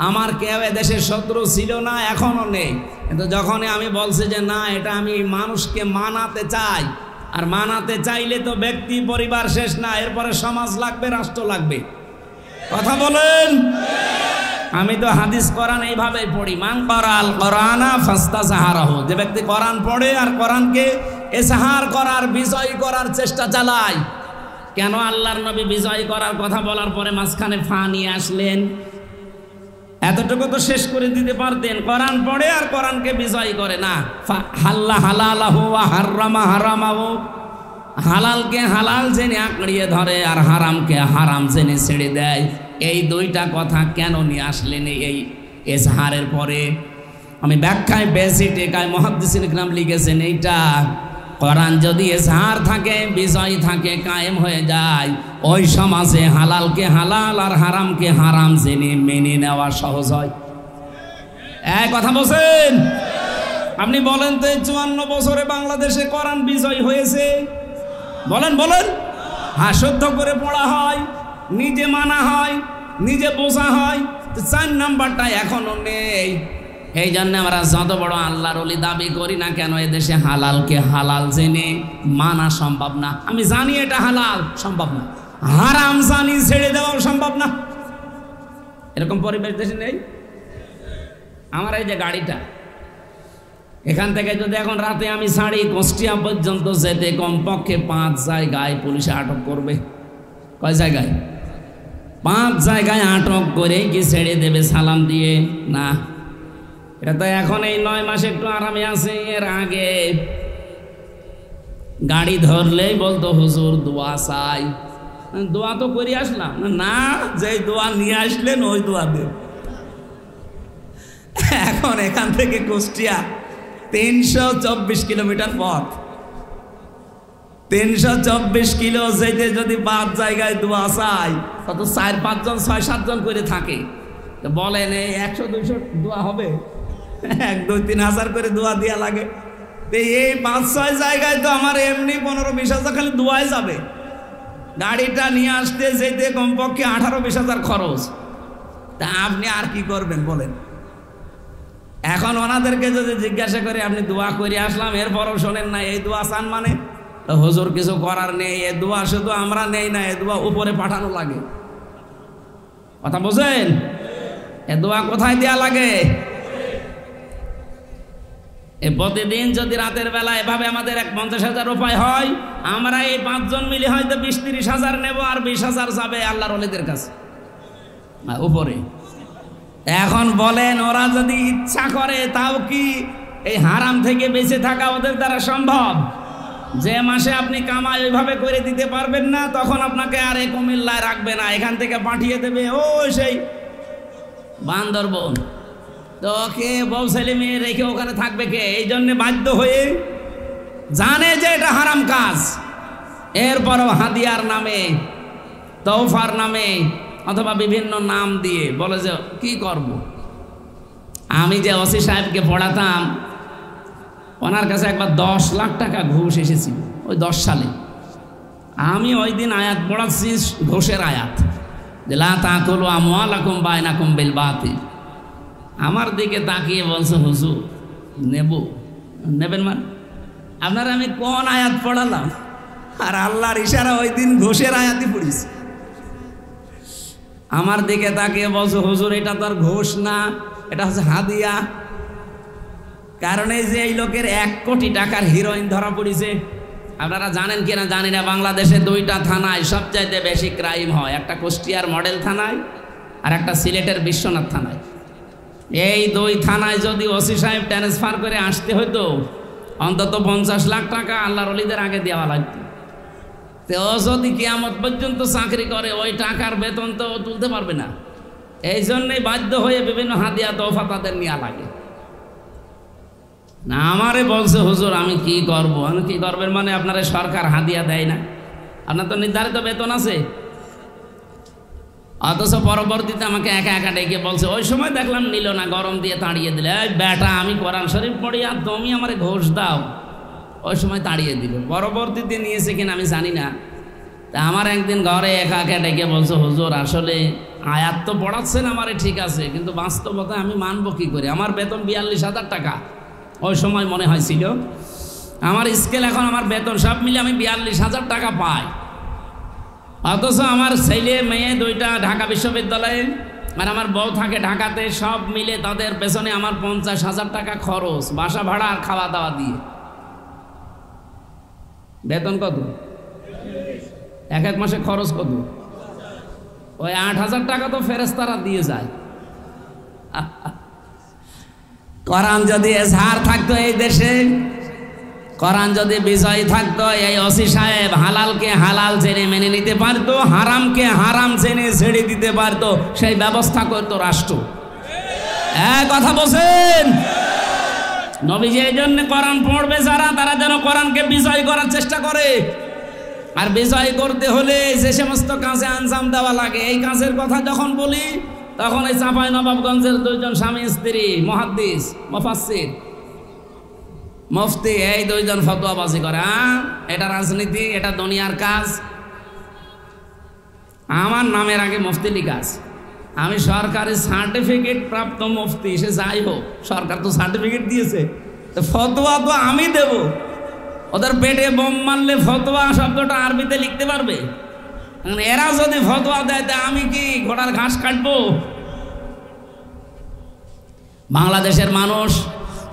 আমার কেউ এদেশের শত্রু ছিল না, এখনো নেই। কিন্তু যখনই আমি বলছি যে না, এটা আমি মানুষকে মানাতে চাই, আর মানাতে চাইলে তো ব্যক্তি পরিবার শেষ না, এরপরে সমাজ লাগবে, রাষ্ট্র লাগবে। কথা বলেন। আমি তো হাদিস কোরআন এইভাবেই পড়ি, মান করাল কোরআনা ফাস্তাজাহারাহু, যে ব্যক্তি কোরআন পড়ে আর কোরআনকে এজাহার করার, বিজয় করার চেষ্টা চালায়। কেন আল্লাহর নবী বিজয় করার কথা বলার পরে মাঝখানে ফা নিয়ে আসলেন? এতটুকু তো শেষ করে দিতে পারতেন, কোরআন পড়ে আর কোরআনকে বিজয় করে না। হাল্লা হালালাহু ওয়া হারামা হারামাহু, হালালকে হালাল জেনে আঁকড়িয়ে ধরে আর হারামকে হারাম জেনে ছেড়ে দেয়। এই দুইটা কথা কেন নিয়ে আসলেন এই এজহারের পরে? আমি ব্যাখ্যায় বেশি টেকায় মুহাদ্দিসিন ইকরাম লিখেছেন এইটা, কোরআন যদি এজহার থাকে, বিজয় থাকে, কায়েম হয়ে যায়, ওই সমাজে হালালকে হালাল আর হারামকে হারাম জেনে মেনে নেওয়া সহজ হয়। এক কথা বলছেন? আপনি বলেন তো 54 বছরে বাংলাদেশে কোরআন বিজয় হয়েছে? বলেন বলেন। হ্যাঁ, শুদ্ধ করে পড়া হয়, নিজে মানা হয়, নিজে বোঝা হয়। 4 নাম্বারটা এখনো নেই। এই জন্য আমরা যত বড় আল্লাহর ওলি দাবি করি না কেন, এদেশে হালালকে হালাল জেনে মানা সম্ভব না। আমি জানি এটা হালাল, সম্ভব না। হারাম জানি, ছেড়ে দেওয়াও সম্ভব না। এরকম পরিবেশ দেশে নেই। আমার এই যে গাড়িটা, এখান থেকে যদি এখন রাতে আমি ছাড়ি, কুষ্টিয়া পর্যন্ত যেতে কমপক্ষে 5 জায়গায় পুলিশে আটক করবে। কয় জায়গায়? 5 জায়গায় আটক করে কি ছেড়ে দেবে সালাম দিয়ে? না। এটা তো এখন এই 9 মাসে একটু আরামে আছে। এর আগে গাড়ি ধরলেই বলতো হুজুর দোয়া চাই। দোয়া তো করে আসলাম না, যে দোয়া নিয়ে আসলেন ওই দোয়া দেব। এখন এখান থেকে কুষ্টিয়া 324 কিলোমিটার পথ, 324 কিলো যেতে যদি 5 জায়গায় দোয়া চাই, তত 4-5 জন 6-7 জন করে থাকে। তো বলেন এই 100-200 দোয়া হবে? 1-2-3 হাজার করে দোয়া দেওয়া লাগে। এই 5-6 জায়গায় তো আমার এমনি 15-20 হাজার খালি দোয়ায় যাবে। গাড়িটা নিয়ে আসতে যেতে কমপক্ষে 18-20 হাজার খরচ। তা আপনি আর কি করবেন বলেন? এখন ওনাদেরকে যদি জিজ্ঞাসা করে আপনি দোয়া করে আসলাম, এরপরও শোনেন না এই দোয়া চান, মানে হুজুর কিছু করার নেই, এ দোয়া শুধু আমরা নেই না, এ দোয়া উপরে পাঠানো লাগে। কথা বোঝেন? এ দোয়া কোথায় দেয়া লাগে? এ প্রতিদিন যদি রাতের বেলা এভাবে আমাদের 50,000 উপায় হয়, আমরা এই 5 জন মিলে হয়তো 20-30 হাজার নেব, আর 20 হাজার যাবে আল্লাহর ওলিদের কাছে উপরে। এখন বলেন, ওরা যদি ইচ্ছা করে তাও কি এই হারাম থেকে বেঁচে থাকা ওদের দ্বারা সম্ভব? যে মাসে আপনি কামাই ওইভাবে করে দিতে পারবেন না, তখন আপনাকে আর এই কুমিল্লায় রাখবে না, এখান থেকে পাঠিয়ে দেবে ও সেই বান্দরবন। তো কে বউ ছেলে মেয়ে রেখে ওখানে থাকবে কে? এই জন্যে বাধ্য হয়ে জানে যে এটা হারাম কাজ, এরপরও হাদিয়ার নামে, তৌফার নামে অথবা বিভিন্ন নাম দিয়ে বলে যে কি করব। আমি যে ওসি সাহেবকে পড়াতাম, ওনার কাছে একবার 10 লাখ টাকা ঘুষ এসেছিল ওই 10 সালে। আমি ওই দিন আয়াত পড়াচ্ছি, ঘুষের আয়াত, যে লা তাকুলু আমওয়ালাকুম বাইনাকুম বিল বাতিল। আমার দিকে তাকিয়ে বলছে হুজুর নেব, নেবেন মানে? আপনারা আমি কোন আয়াত পড়ালাম? আর আল্লাহর ইশারা ওই দিন ঘুষের আয়াতই পড়েছি। আমার দিকে তাকিয়ে বলছে হুজুর এটা তো আর ঘুষ না, এটা হচ্ছে হাদিয়া। কারণ এই যে এই লোকের 1 কোটি টাকার হিরোইন ধরা পড়েছে। আপনারা জানেন কিনা জানি না, বাংলাদেশে 2টা থানায় সবচাইতে বেশি ক্রাইম হয়, একটা কুষ্টিয়ার মডেল থানায় আর একটা সিলেটের বিশ্বনাথ থানায়। এই 2 থানায় যদি ওসি সাহেব ট্রান্সফার করে আসতে হতো, অন্তত 50 লাখ টাকা আল্লাহর ওলিদের আগে দেওয়া লাগতো। তো যদি কিয়ামত পর্যন্ত চাকরি করে ওই টাকার বেতন তো তুলতে পারবে না। এই জন্যই বাধ্য হয়ে বিভিন্ন হাদিয়া তোফা তাদের নেওয়া লাগে। না আমারে বলছে হুজুর আমি কি করব, আমি কি করবেন মানে আপনারা সরকার হাদিয়া দেয় না, আপনার তো নির্ধারিত বেতন আছে। অথচ পরবর্তীতে আমাকে একা একা ডেকে বলছে, ওই সময় দেখলাম নিল না, গরম দিয়ে তাড়িয়ে দিলে। এই বেটা আমি কোরআন শরীফ পড়ি আর তুমি আমারে ঘোষ দাও, ওই সময় তাড়িয়ে দিল। পরবর্তীতে নিয়েছে কিনা আমি জানি না। তা আমার একদিন ঘরে একা একা ডেকে বলছে, হুজুর আসলে আয়াত তো পড়াচ্ছেন আমারে ঠিক আছে, কিন্তু বাস্তবতায় আমি মানবো কি করে? আমার বেতন 42,000 টাকা ওই সময় মনে হয়েছিল। আমার স্কেল এখন আমার বেতন সব মিলে আমি 42,000 টাকা পাই। অথচ আমার ছেলে মেয়ে দুইটা ঢাকা বিশ্ববিদ্যালয়ে, আর আমার বউ থাকে ঢাকাতে, সব মিলে তাদের পেছনে আমার 50,000 টাকা খরচ, বাসা ভাড়া আর খাওয়া দাওয়া দিয়ে। বেতন কত? এক এক মাসে খরচ কত? ওই 8,000 টাকা তো ফেরেশতারা দিয়ে যায়। কোরআন যদি এজহার থাকতো এই দেশে, কোরআন যদি বিজয় থাকতো, এই ওসি সাহেব হালালকে হালাল জেনে মেনে নিতে পারতো, হারামকে হারাম জেনে ছেড়ে দিতে পারতো, সেই ব্যবস্থা করতো রাষ্ট্র। কথা বলছেন? নবীজি এই জন্য কোরআন পড়বে যারা, তারা যেন কোরআনকে বিজয় করার চেষ্টা করে। আর বিজয় করতে হলে যে সমস্ত কাজে আঞ্জাম দেওয়া লাগে, এই কাজের কথা যখন বলি তখন এই চাঁপাইনবাবগঞ্জের দুইজন স্বামী স্ত্রী মুহাদ্দিস, মুফাসসির, মুফতি, এই দুইজন ফতোয়াবাজি করে। এটা রাজনীতি, এটা দুনিয়ার কাজ। আমার নামের আগে মুফতি লিখা আছে, আমি সরকারি সার্টিফিকেট প্রাপ্ত মুফতি। সে যাই হোক, সরকার তো সার্টিফিকেট দিয়েছে, তো ফতোয়া তো আমি দেব। ওদের পেটে বোম মারলে ফতোয়া শব্দটা আরবিতে লিখতে পারবে? এরা যদি ফতোয়া দেয় তা আমি কি ঘোড়ার ঘাস কাটবো? বাংলাদেশের মানুষ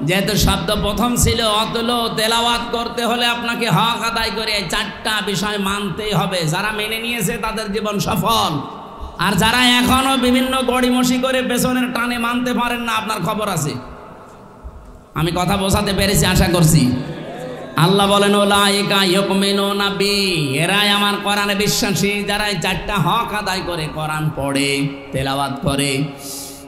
যেহেতু শব্দ প্রথম ছিল, অতল তেলাওয়াত করতে হলে আপনাকে হক আদায় করে 4টা বিষয় মানতেই হবে। যারা মেনে নিয়েছে তাদের জীবন সফল, আর যারা এখনো বিভিন্ন গড়িমসি করে পেছনের টানে মানতে পারেন না, আপনার খবর আছে। আমি কথা বোঝাতে পেরেছি আশা করছি। আল্লাহ বলেন, উলাইকা ইউমিনুনা বি, এরাই আমার কোরআনে বিশ্বাসী, যারা 4টা হক আদায় করে, কোরআন পড়ে, তেলাওয়াত করে।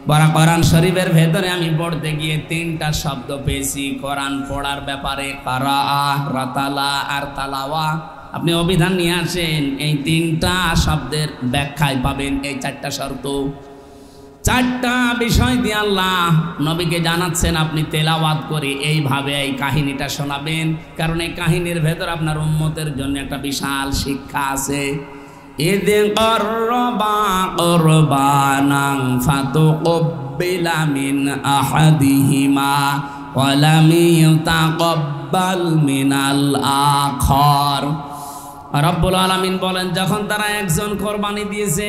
বড় কোরআন শরীফের ভেতরে আমি পড়তে গিয়ে 3টা শব্দ পেয়েছি কোরআন পড়ার ব্যাপারে, কারাআ, রাতালা আর তালাওয়া। আপনি অভিধান নিয়ে আসেন, এই 3টা শব্দের ব্যাখ্যায় পাবেন এই 4টা শর্ত। 4টা বিষয় দিয়ে আল্লাহ নবীকে জানাচ্ছেন আপনি তেলাওয়াত করে এইভাবে এই কাহিনীটা শোনাবেন, কারণ এই কাহিনীর ভেতর আপনার উম্মতের জন্য একটা বিশাল শিক্ষা আছে। ইদ করবা কুরবানান ফাতুকবিলা মিন আহাদিহিমা ওয়া লাম ইউতাকাব্বাল মিনাল আখার। রব্বুল আলামিন বলেন, যখন তারা একজন কোরবানি দিয়েছে,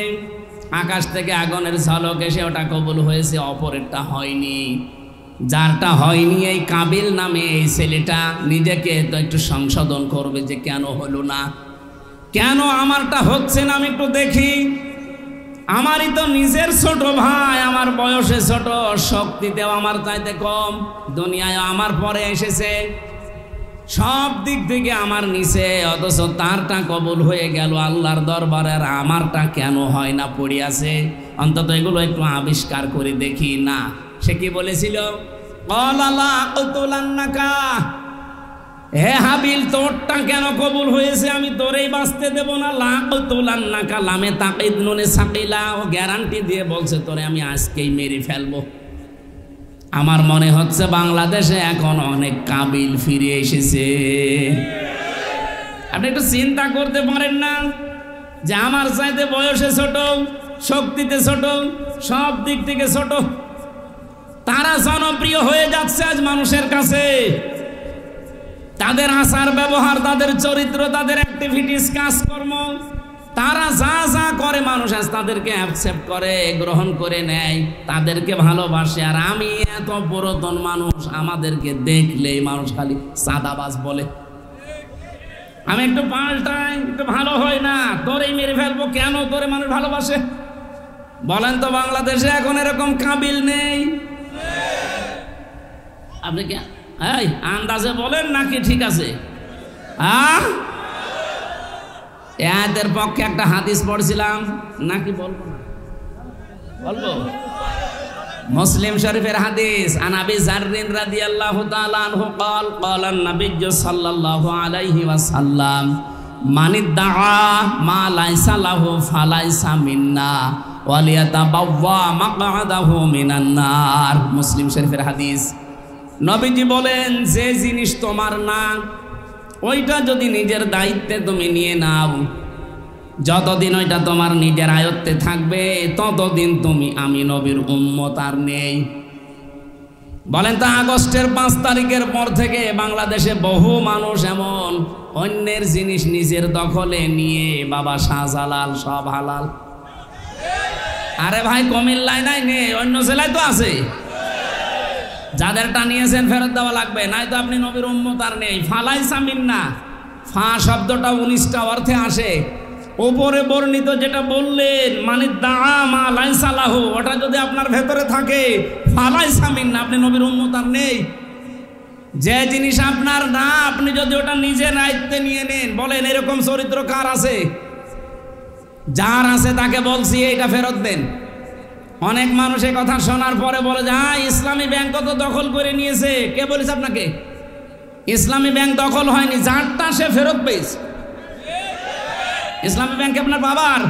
আকাশ থেকে আগুনের ঝলক এসে ওটা কবুল হয়েছে, অপরেরটা হয়নি। যারটা হয়নি, এই কাবিল নামে এই ছেলেটা নিজেকে তো একটু সংশোধন করবে যে কেন হলো না, কেন আমারটা হচ্ছে না, আমি একটু দেখি। আমারই তো নিজের ছোট ভাই, আমার বয়সে ছোট, শক্তিতেও আমার চাইতে কম, দুনিয়ায় আমার পরে এসেছে, সব দিক থেকে আমার নিচে, অথচ তারটা কবুল হয়ে গেল আল্লাহর দরবারে, আর আমারটা কেন হয় না, পড়ে আছে। অন্তত এগুলো একটু আবিষ্কার করে দেখি না। সে কি বলেছিল? ক্বালা আকতুলান্নাকা, হে হাবিল, তোরটা কেন কবুল হয়েছে আমি তোরেই বাঁচতে দেব না। লাকতুলান্নাকা, লামে তাকিদ নুনে সাকিলা, ও গ্যারান্টি দিয়ে বলছে তোরে আমি আজকেই মেরে ফেলবো। আমার মনে হচ্ছে বাংলাদেশে এখন অনেক কাবিল ফিরে এসেছে। আপনি একটু চিন্তা করতে পারেন না যে আমার চাইতে বয়সে ছোট, শক্তিতে ছোট, সব দিক থেকে ছোট, তারা জনপ্রিয় হয়ে যাচ্ছে আজ মানুষের কাছে। তাদের আচার ব্যবহার, তাদের চরিত্র, তাদের অ্যাক্টিভিটিস, কাজকর্ম, তারা যা যা করে মানুষ আজ তাদেরকে অ্যাকসেপ্ট করে, গ্রহণ করে নেয়, তাদেরকে ভালোবাসে। আর আমি এত পুরাতন মানুষ, আমাদেরকে দেখলেই মানুষ খালি সাদাবাজ বলে। আমি একটু পাল্টাই, একটু ভালো হয় না, তোরেই মেরে ফেলবো। কেন তোরে মানুষ ভালোবাসে বলেন তো? বাংলাদেশে এখন এরকম কাবিল নেই। আপনি কি আন্দাজে বলেন নাকি ঠিক আছে? এদের পক্ষে একটা হাদিস পড়ছিলাম, নাকি বলবো না? বলবো। মুসলিম শরীফের হাদিস, আন আবি যাররিন রাদিয়াল্লাহু তাআলা আনহু قال قال النبي صلى الله عليه وسلم من ادعى ما ليس له فليس منا وليتبوأ مقعده من النار। মুসলিম শরীফের হাদিস। নবীজি বলেন, যে জিনিস তোমার না ওইটা যদি নিজের দায়িত্বে তুমি নিয়ে নাও, যতদিন ওইটা তোমার নিজের আয়ত্তে থাকবে ততদিন তুমি আমি নবীর উম্মত আর নেই। বলেন তো, আগস্টের 5 তারিখের পর থেকে বাংলাদেশে বহু মানুষ এমন অন্যের জিনিস নিজের দখলে নিয়ে বাবা শাহজালাল সব হালাল। আরে ভাই, কুমিল্লায় নাই নে, অন্য জেলায় তো আছে। যাদেরটা নিয়েছেন ফেরত দেওয়া লাগবে, নাই তো আপনি নবীর উম্মত আর নেই। ফালাইসা মিন্না, ফা শব্দটা 19টা অর্থে আসে। উপরে বর্ণিত যেটা বললেন, মানে দামা লাইসা লাহু, ওটা যদি আপনার ভেতরে থাকে ফালাইসা মিন্না, আপনি নবীর উম্মত আর নেই। যে জিনিস আপনার না, আপনি যদি ওটা নিজের দায়িত্বে নিয়ে নেন, বলেন এরকম চরিত্র কার আছে? যার আছে তাকে বলছি এইটা ফেরত দেন। অনেক মানুষ এই কথা শোনার পরে বলে যে ইসলামী ব্যাংক তো দখল করে নিয়েছে। কে বলেছে আপনাকে? ইসলামী ব্যাংক দখল হয়নি, যারটা সে ফেরত পেয়েছে। ইসলামী ব্যাংক আপনার বাবার,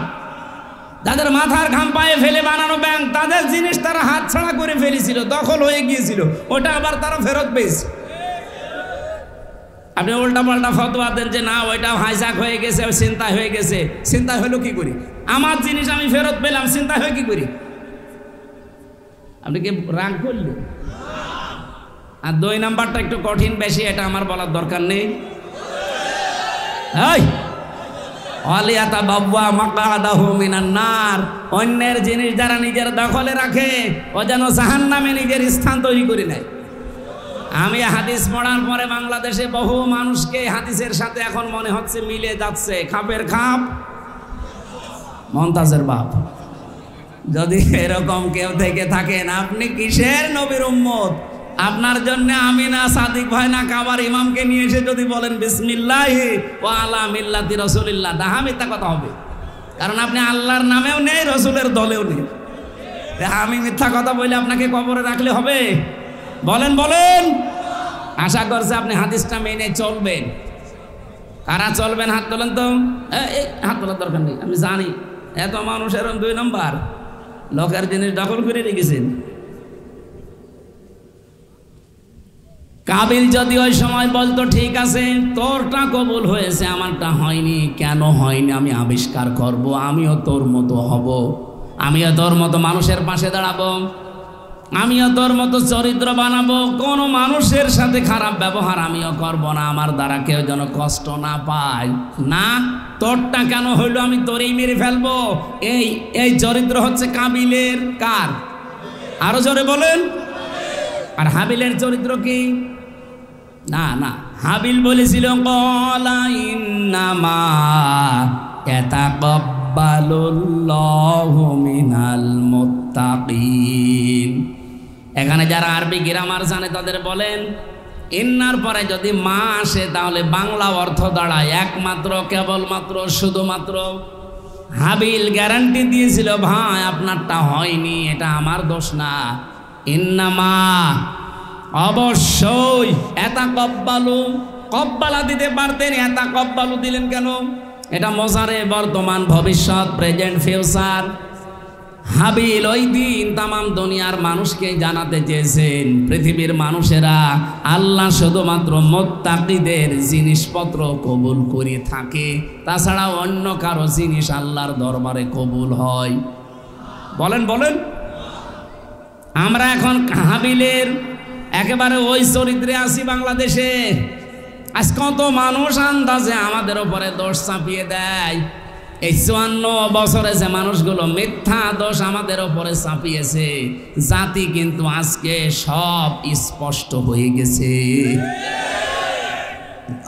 যাদের মাথার ঘাম পায়ে ফেলে বানানো ব্যাংক, তাদের জিনিস তারা হাতছাড়া করে ফেলেছিল, দখল হয়ে গিয়েছিল, ওটা আবার তারা ফেরত পেয়েছে। আপনি উল্টা পাল্টা ফতোয়া দেন যে না ওইটা হাইজাক হয়ে গেছে, চিন্তা হয়ে গেছে। চিন্তা হলো কি করি? আমার জিনিস আমি ফেরত পেলাম, চিন্তা হয়ে কি করি? আপনি কি রাগ করলেন? আর 2 নাম্বারটা একটু কঠিন বেশি, এটা আমার বলার দরকার নেই। অন্যের জিনিস যারা নিজের দখলে রাখে ও যেন জাহান্নামে নিজের স্থান তৈরি করে নেয়। আমি হাদিস পড়ার পরে বাংলাদেশে বহু মানুষকে হাদিসের সাথে এখন মনে হচ্ছে মিলে যাচ্ছে। খাপের খাপ মমতাজের বাপ। যদি এরকম কেউ থেকে থাকেন, আপনি কিসের নবীর উম্মত? আপনার জন্য আমি না সাদিক ভাই না কাবার ইমামকে নিয়ে এসে যদি বলেন বিসমিল্লাহি ওয়া আলা মিল্লাতি রাসূলিল্লাহ, ডাহা মিথ্যা কথা হবে। কারণ আপনি আল্লাহর নামেও নেই, রসুলের দলেও নেই। আমি মিথ্যা কথা বলে আপনাকে কবরে রাখলে হবে? বলেন বলেন। আশা করছে আপনি হাদিসটা মেনে চলবেন। কারা চলবেন হাত তোলেন তো। হাত তোলার দরকার নেই, আমি জানি এত মানুষ এরকম 2 নম্বর লোকের জিনিস দখল করে রেখেছেন। কাবিল যদি ওই সময় বলতো ঠিক আছে তোরটা কবুল হয়েছে আমারটা হয়নি, কেন হয়নি আমি আবিষ্কার করব, আমিও তোর মতো হব, আমিও তোর মতো মানুষের পাশে দাঁড়াবো, আমিও তোর মতো চরিত্র বানাবো, কোনো মানুষের সাথে খারাপ ব্যবহার আমিও করব না, আমার দ্বারা কেউ যেন কষ্ট না পায়। না, তোরটা কেন হইলো আমি তোরেই মেরে ফেলবো। এই চরিত্র হচ্ছে কাবিলের। কার? আরো জোরে বলেন। আর হাবিলের চরিত্র কি? না না, হাবিল বলেছিল ক্বালা ইন্নামা ইয়াতাকাব্বালুল্লাহু মিনাল মুত্তাকিন। এখানে যারা আরবি গ্রামার জানে তাদের বলেন, ইন্নার পরে যদি মা আসে তাহলে বাংলা অর্থ দাঁড়ায় একমাত্র, কেবলমাত্র, শুধুমাত্র। হাবিল গ্যারান্টি দিয়েছিল ভাই আপনারটা হয়নি, এটা আমার দোষ না। ইন্নামা অবশ্যই এতা কব্বালু, কব্বালা দিতে পারতেন, এতা কব্বালু দিলেন কেন? এটা মোজারে, বর্তমান, ভবিষ্যৎ, প্রেজেন্ট, ফিউচার। হাবিল ওই দিন তামাম দুনিয়ার মানুষকে জানাতে চেয়েছেন পৃথিবীর মানুষেরা আল্লাহ শুধুমাত্র মুত্তাকিদের জিনিসপত্র কবুল করে থাকে, তাছাড়া অন্য কারো জিনিস আল্লাহর দরবারে কবুল হয়। বলেন বলেন। আমরা এখন হাবিলের একেবারে ওই চরিত্রে আছি বাংলাদেশে। আজ কত মানুষ আন্দাজে আমাদের উপরে দোষ চাপিয়ে দেয়। এই 54 বছরে যে মানুষগুলো মিথ্যা দোষ আমাদের উপরে চাপিয়েছে, জাতি কিন্তু আজকে সব স্পষ্ট হয়ে গেছে।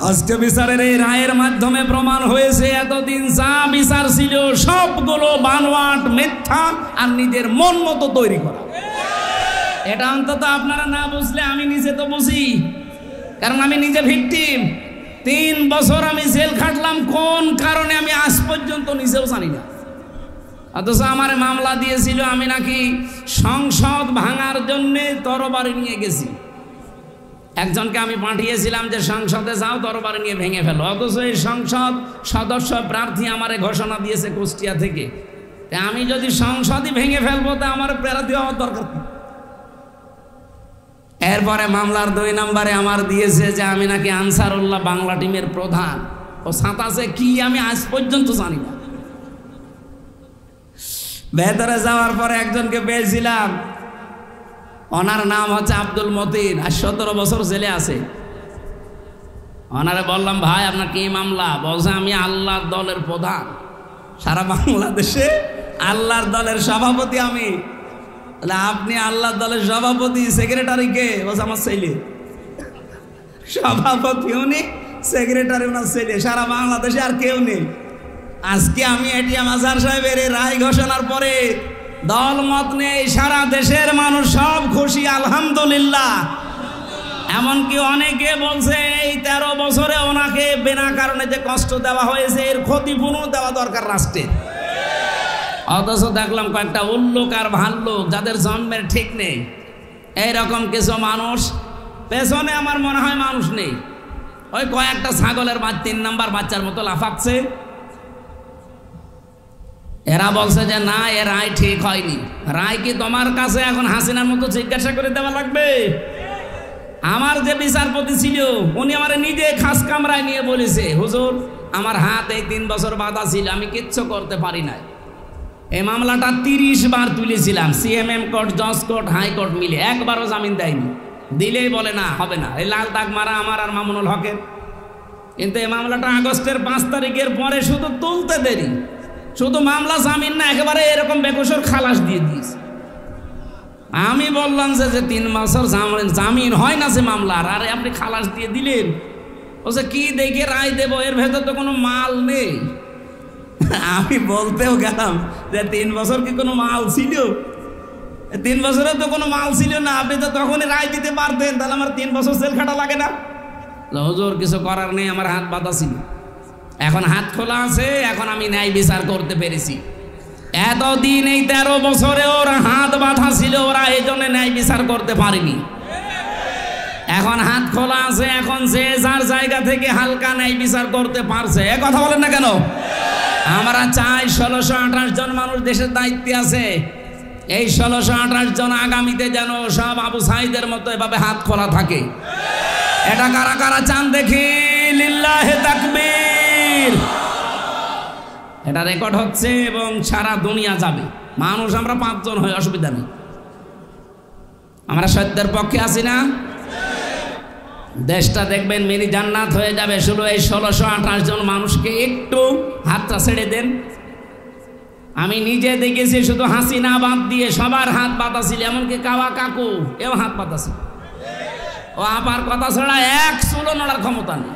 আজকে বিচারের এই রায়ের মাধ্যমে প্রমাণ হয়েছে এতদিন যা বিচার ছিল সবগুলো বানোয়াট, মিথ্যা আর নিজের মন মতো তৈরি করা। এটা অন্তত আপনারা না বুঝলে আমি নিজে তো বুঝি, কারণ আমি নিজে ভিকটিম। 3 বছর আমি জেল খাটলাম, কোন কারণে আমি আজ পর্যন্ত নিজেও জানি না। অথচ আমার মামলা দিয়েছিল আমি নাকি সংসদ ভাঙার জন্যে তরবারি নিয়ে গেছি। একজনকে আমি পাঠিয়েছিলাম যে সংসদে যাও, তরবারি নিয়ে ভেঙে ফেলো। অথচ এই সংসদ সদস্য প্রার্থী আমারে ঘোষণা দিয়েছে কুষ্টিয়া থেকে। আমি যদি সংসদই ভেঙে ফেলবো তা আমার প্রার্থী হওয়ার দরকার। এরপরে মামলার 2 নম্বরে আমার দিয়েছে যে আমি নাকি আনসারুল্লাহ বাংলা টিমের প্রধান। ও সাতাশে কি আমি আজ পর্যন্ত জানি না। ভেতরে যাওয়ার পরে একজনকে পেয়েছিলাম, ওনার নাম হচ্ছে আব্দুল মতিন, আর 17 বছর জেলে আছে। ওনারে বললাম ভাই আপনার কি মামলা? বলছে আমি আল্লাহর দলের প্রধান, সারা বাংলাদেশে আল্লাহর দলের সভাপতি আমি। আপনি আল্লাহর দলের সভাপতি, সেক্রেটারি কে? বলছে আমার ছেলে। সভাপতি উনি, সেক্রেটারি ওনার ছেলে, সারা বাংলাদেশে আর কেউ নেই। আজকে আমি এটিএম আজহার সাহেবের রায় ঘোষণার পরে দল মত নেই, সারা দেশের মানুষ সব খুশি আলহামদুলিল্লাহ। এমনকি অনেকে বলছে এই 13 বছরে ওনাকে বিনা কারণে যে কষ্ট দেওয়া হয়েছে এর ক্ষতিপূরণ দেওয়া দরকার রাষ্ট্রের। অথচ দেখলাম কয়েকটা উল্লুক আর ভাল্লুক যাদের জন্মের ঠিক নেই, এইরকম কিছু মানুষ পেছনে আমার মনে হয় মানুষ নেই। ওই কয়েকটা ছাগলের 3 নাম্বার বাচ্চার মতো লাফাচ্ছে। এরা বলছে যে না, এ রায় ঠিক হয়নি। রায় কি তোমার কাছে এখন হাসিনার মতো জিজ্ঞাসা করে দেওয়া লাগবে? আমার যে বিচারপতি ছিল উনি আমার নিজে খাস কামরায় নিয়ে বলেছে, হুজুর আমার হাত এই 3 বছর বাঁধা ছিল, আমি কিচ্ছু করতে পারি নাই। এই মামলাটা 30 বার তুলেছিলাম, সিএমএম কোর্ট, জজ কোর্ট, হাইকোর্ট মিলে, একবারও জামিন দেয়নি। দিলেই বলে না হবে না। এই লাল দাগ মারা আমার আর মামুনুল হকের। কিন্তু এই মামলাটা আগস্টের 5 তারিখের পরে শুধু তুলতে দেরি, শুধু মামলা জামিন না, একেবারে এরকম বেকসুর খালাস দিয়ে দিয়েছে। আমি বললাম যে 3 বছর জামিন হয় না যে মামলার, আরে আপনি খালাস দিয়ে দিলেন। বলছে কি দেখে রায় দেবো, এর ভেতর তো কোনো মাল নেই। আমি বলতেও গেলাম যে 3 বছর কি কোনো মাল ছিল? 3 বছরে তো কোনো মাল ছিল না, আপনি তো তখনই রায় দিতে পারতেন, তাহলে আমার 3 বছর জেল খাটা লাগে না। হুজুর কিছু করার নেই, আমার হাত বাঁধা ছিল, এখন হাত খোলা আছে, এখন আমি ন্যায় বিচার করতে পেরেছি। এতদিন এই 13 বছরে ওরা হাত বাঁধা ছিল, ওরা এই জন্য ন্যায় বিচার করতে পারেনি। এখন হাত খোলা আছে, এখন যে যার জায়গা থেকে হালকা ন্যায় বিচার করতে পারছে। এ কথা বলেন না কেন? আমরা চাই 1628 জন মানুষ দেশের দায়িত্বে আছে, এই 1628 জন আগামীতে যেন সব আবু সাইদের মতো এভাবে হাত খোলা থাকে। এটা কারা কারা চান দেখি? লিল্লাহে তাকবীর। এটা রেকর্ড হচ্ছে এবং সারা দুনিয়া যাবে। মানুষ আমরা 5 জন হই, অসুবিধা নেই। আমরা সত্যের পক্ষে আছি না? দেশটা দেখবেন মিনি জান্নাত হয়ে যাবে। শুধু এই 1628 জন মানুষকে একটু হাতটা ছেড়ে দেন। আমি নিজে দেখেছি, শুধু হাসিনা বাদ দিয়ে সবার হাত বাঁধা ছিল, এমনকি কাওয়া কাকু এও হাত বাঁধা ছিল। ও আপার কথা ছাড়া এক চুলো নড়ার ক্ষমতা নেই।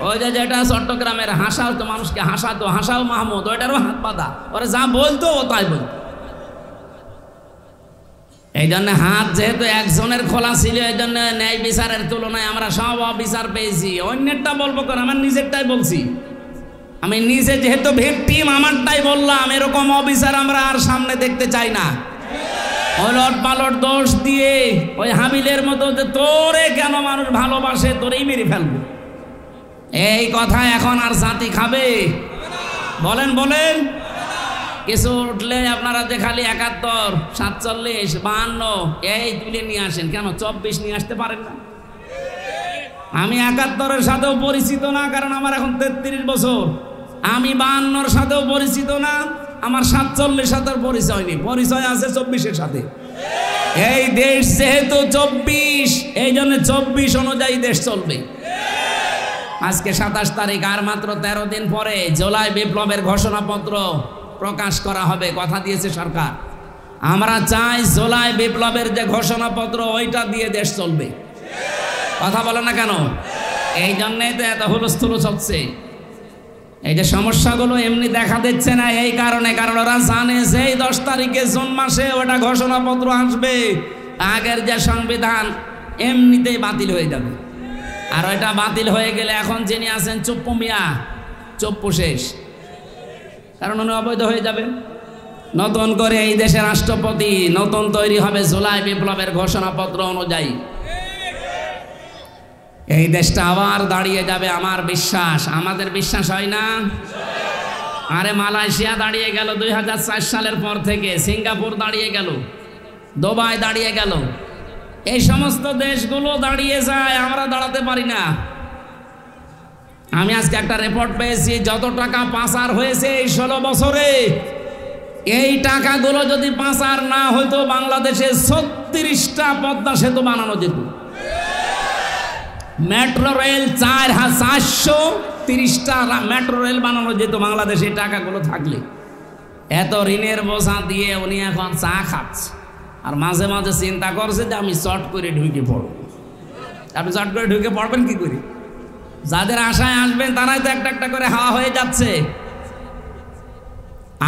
ওই যে যেটা চট্টগ্রামের হাসাও তো মানুষকে হাসাতো, হাসাও মাহমুদ, ওইটারও হাত বাঁধা, ওরা যা বলতো ও তাই বলতো। এই জন্য হাত যেহেতু একজনের খোলা ছিল, এই জন্য ন্যায় বিচারের তুলনায় আমরা সব অবিচার পেয়েছি। অন্যেরটা বলবো কেন, আমার নিজেরটাই বলছি। আমি নিজে যেহেতু ভিকটিম, আমারটাই বললাম। এরকম অবিচার আমরা আর সামনে দেখতে চাই না। ওলট পালট দোষ দিয়ে ওই হাবিলের মতো যে তোরে কেন মানুষ ভালোবাসে, তোরেই মেরে ফেলবো, এই কথা এখন আর জাতি খাবে? বলেন বলেন। কিছু উঠলে আপনারা যে খালি 71, 47, 52 এই তুলে নিয়ে আসেন, কেন 24 নিয়ে আসতে পারেন না? আমি 71-এর সাথেও পরিচিত না, কারণ আমার এখন 33 বছর। আমি 52-এর সাথেও পরিচিত না, আমার 47-এর সাথে পরিচয় হয়নি, পরিচয় আছে 24-এর সাথে। এই দেশ যেহেতু 24, এই জন্য 24 অনুযায়ী দেশ চলবে। আজকে 27 তারিখ, আর মাত্র 13 দিন পরে জুলাই বিপ্লবের ঘোষণাপত্র প্রকাশ করা হবে, কথা দিয়েছে সরকার। আমরা চাই জুলাই বিপ্লবের যে ঘোষণাপত্র ওইটা দিয়ে দেশ চলবে। কথা বলে না কেন? এই জন্যই তো এত হুলস্থুল চলছে। এই যে সমস্যাগুলো এমনি দেখা দিচ্ছে না, এই কারণে, কারণ ওরা জানে সেই 10 তারিখে জুন মাসে ওটা ঘোষণাপত্র আসবে, আগের যে সংবিধান এমনিতেই বাতিল হয়ে যাবে। আর ওইটা বাতিল হয়ে গেলে এখন যিনি আছেন চুপ্পু মিয়া, চুপ্পু শেষ, কারণ উনি অবৈধ হয়ে যাবেন। নতুন করে এই দেশের রাষ্ট্রপতি নতুন তৈরি হবে জুলাই বিপ্লবের ঘোষণাপত্র অনুযায়ী। এই দেশটা আবার দাঁড়িয়ে যাবে আমার বিশ্বাস। আমাদের বিশ্বাস হয় না? আরে মালয়েশিয়া দাঁড়িয়ে গেল 2004 সালের পর থেকে, সিঙ্গাপুর দাঁড়িয়ে গেল, দুবাই দাঁড়িয়ে গেল, এই সমস্ত দেশগুলো দাঁড়িয়ে যায়, আমরা দাঁড়াতে পারি না। আমি আজকে একটা রিপোর্ট পেয়েছি, যত টাকা পাচার হয়েছে এই 16 বছরে, এই টাকাগুলো যদি পাচার না হইতো বাংলাদেশে 36টা পদ্মা সেতু বানানো যেত, মেট্রো রেল 430টা মেট্রো রেল বানানো যেত বাংলাদেশে টাকাগুলো থাকলে। এত ঋণের বোঝা দিয়ে উনি এখন চা খাচ্ছে, আর মাঝে মাঝে চিন্তা করছে যে আমি চট করে ঢুকে পড়ব। আপনি চট করে ঢুকে পড়বেন কি করে? যাদের আশায় আসবেন তারাই তো একটা একটা করে হাওয়া হয়ে যাচ্ছে।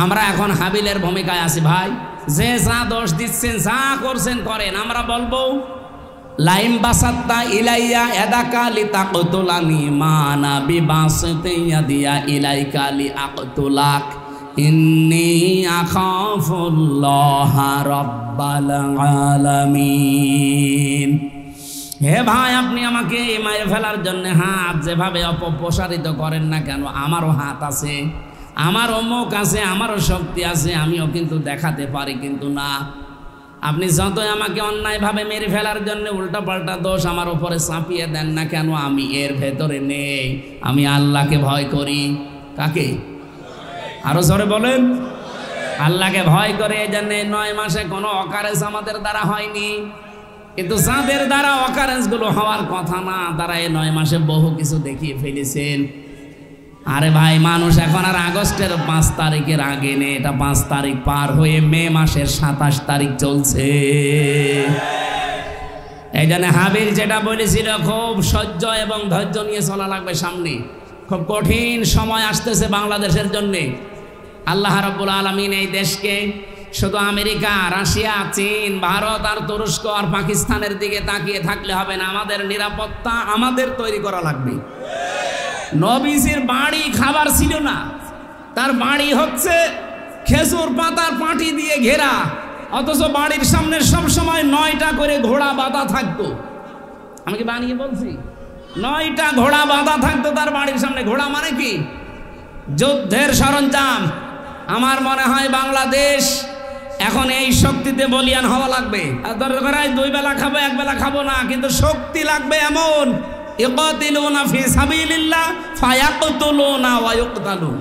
আমরা এখন হাবিলের ভূমিকায় আছি ভাই, যে যা দোষ দিচ্ছেন, যা করছেন করেন। আমরা বলবো লাইম বাসাত্তা ইলাইয়া এদাকা লিতাকতুলানি মানা বিবাসতি ইয়াদিয়া ইলাইকা লিআকতুলাক ইন্নী আখাফুল্লাহা রাব্বাল আলামিন। হে ভাই, আপনি আমাকে মেরে ফেলার জন্য হাত যেভাবে অপপ্রসারিত করেন না কেন, আমারও হাত আছে, আমারও মুখ আছে, আমারও শক্তি আছে, আমিও কিন্তু দেখাতে পারি, কিন্তু না, আপনি যতই আমাকে অন্যায়ভাবে মেরে ফেলার জন্য উল্টাপাল্টা দোষ আমার উপরে চাপিয়ে দেন না কেন, আমি এর ভেতরে নেই, আমি আল্লাহকে ভয় করি। কাকে? আরো জোরে বলেন। আল্লাহকে ভয় করে। এই জন্য 9 মাসে কোনো অকারেন্স আমাদের দ্বারা হয়নি, কিন্তু যাদের দ্বারা অকারেন্স গুলো হওয়ার কথা না, তারা এই 9 মাসে বহু কিছু দেখিয়ে ফেলেছেন। আরে ভাই, মানুষ এখন আর আগস্টের 5 তারিখের আগে নেই, এটা 5 তারিখ পার হয়ে মে মাসের 27 তারিখ চলছে। এই জন্য হাবিল যেটা বলেছিল, খুব সহ্য এবং ধৈর্য নিয়ে চলা লাগবে, সামনে খুব কঠিন সময় আসতেছে বাংলাদেশের জন্য। আল্লাহ রাব্বুল আলামিন এই দেশকে শুধু আমেরিকা, রাশিয়া, চীন, ভারত আর তুরস্ক আর পাকিস্তানের দিকে তাকিয়ে থাকলে হবে না, আমাদের নিরাপত্তা আমাদের তৈরি করা লাগবে। নবীজির বাড়ি খাবার ছিল না, তার বাড়ি হচ্ছে খেজুর পাতার পাটি দিয়ে ঘেরা, অথচ বাড়ির সামনে সব সময় 9টা করে ঘোড়া বাঁধা থাকতো। আমি কি বানিয়ে বলছি? 9টা ঘোড়া বাঁধা থাকতো তার বাড়ির সামনে। ঘোড়া মানে কি? যুদ্ধের সরঞ্জাম। আমার মনে হয় বাংলাদেশ এখন এই শক্তিতে বলিয়ান হওয়া লাগবে। আর দরকার 2 বেলা খাবো, 1 বেলা খাবো না, কিন্তু শক্তি লাগবে এমন, ইকাতিলুনা ফি সাবিলিল্লাহ ফায়াকতুলুনা ওয়া ইউকতালুন।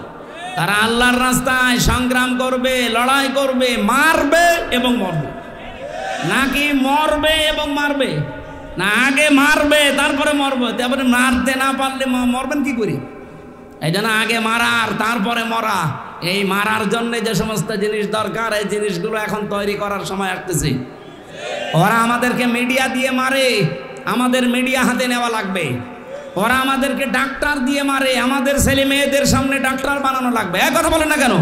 তারা আল্লাহর রাস্তায় সংগ্রাম করবে, লড়াই করবে, মারবে এবং মরবে। নাকি মরবে এবং মারবে না, আগে মারবে তারপরে মরবে। তারপরে মারতে না পারলে মরবেন কি করে? এই জন্য আগে মারার তারপরে মরা। এই মারার জন্য যে সমস্ত জিনিস দরকার, এই জিনিসগুলো এখন তৈরি করার সময় আসতেছে। ওরা আমাদেরকে মিডিয়া দিয়ে মারে, আমাদের মিডিয়া হাতে নেওয়া লাগবে। ওরা আমাদেরকে ডাক্তার দিয়ে মারে, আমাদের ছেলে মেয়েদের সামনে ডাক্তার বানানো লাগবে। এক কথা বলেন না কেন?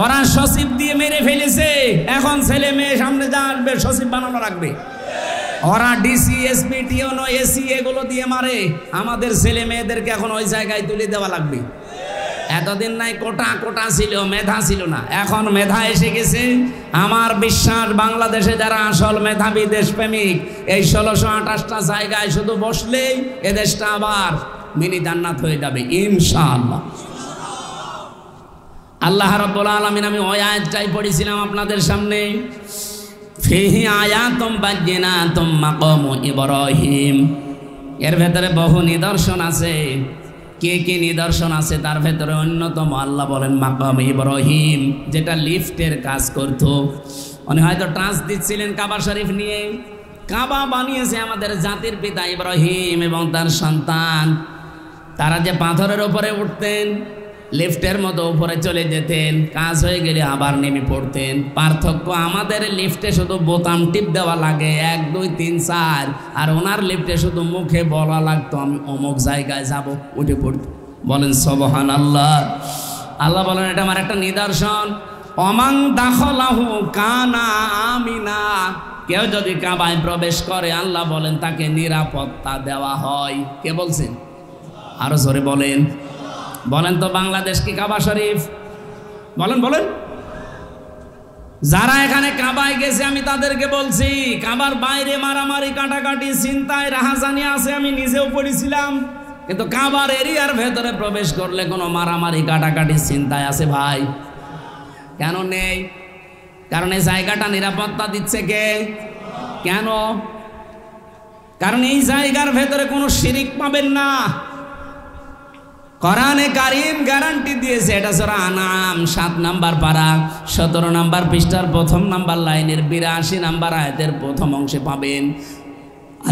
ওরা সচিব দিয়ে মেরে ফেলেছে, এখন ছেলে মেয়ে সামনে যা আসবে সচিব বানানো লাগবে। ওরা ডিসি, এসপি, টিওনো, এসি এগুলো দিয়ে মারে, আমাদের ছেলে মেয়েদেরকে এখন ওই জায়গায় তুলে দেওয়া লাগবে। এতদিন নাই কোটা কোটা ছিল, মেধা ছিল না, এখন মেধা এসে গেছে। আমার বিশ্বাস বাংলাদেশে যারা আসল মেধাবী দেশপ্রেমিক, এই 1628টা জায়গায় শুধু বসলেই এদেশটা আবার মিনি জান্নাত হয়ে যাবে ইনশাআল্লাহ। আল্লাহ রাব্বুল আলামিন, আমি ওই আয়াতটাই পড়েছিলাম আপনাদের সামনে, ফিহি আয়াতুম বায়্যিনাতুম মাকামু ইব্রাহিম। এর ভেতরে বহু নিদর্শন আছে। কে কে নিদর্শন আছে? তার ভেতরে অন্যতম আল্লাহ বলেন মাকাম ইব্রাহিম, যেটা লিফটের কাজ করত। উনি হয়তো টাচ দিচ্ছিলেন কাবা শরীফ নিয়ে। কাবা বানিয়েছে আমাদের জাতির পিতা ইব্রাহিম এবং তার সন্তান। তারা যে পাথরের উপরে উঠতেন, লিফটের মতো উপরে চলে যেতেন, কাজ হয়ে গেলে আবার নেমে পড়তেন। পার্থক্য, আমাদের লিফটে শুধু বোতাম টিপ দেওয়া লাগে 1 2 3 4, আর ওনার লিফটে শুধু মুখে বলা লাগতো আমি অমুক জায়গায় যাব, উঠে পড়ত। বলেন সুবহানাল্লাহ। আল্লাহ বলেন এটা আমার একটা নিদর্শন। অমান দাখলাহু কানা আমিনা, কেউ যদি কাবায় প্রবেশ করে আল্লাহ বলেন তাকে নিরাপত্তা দেওয়া হয়। কে বলছেন? আরো জোরে বলেন। বলেন তো বাংলাদেশ কি কাবা শরীফ? বলেন বলেন। যারা এখানে কাবায় গেছে আমি তাদেরকে বলছি, কাবার বাইরে মারামারি কাটাকাটি চিন্তায় রাহাজানি আছে, আমি নিজেও পড়েছিলাম। কিন্তু কাবার এরিয়ার ভেতরে প্রবেশ করলে কোনো মারামারি কাটাকাটি চিন্তায় আছে ভাই? কেন নেই? কারণ এই জায়গাটা নিরাপত্তা দিচ্ছে কে? কেন? কারণ এই জায়গার ভেতরে কোনো শিরিক পাবেন না। কোরআনে কারীম গ্যারান্টি দিয়েছে, এটা সূরা আনআম 7 নাম্বার পারা 17 নাম্বার পৃষ্ঠার প্রথম নাম্বার লাইনের 82 নাম্বার আয়াতের প্রথম অংশে পাবেন,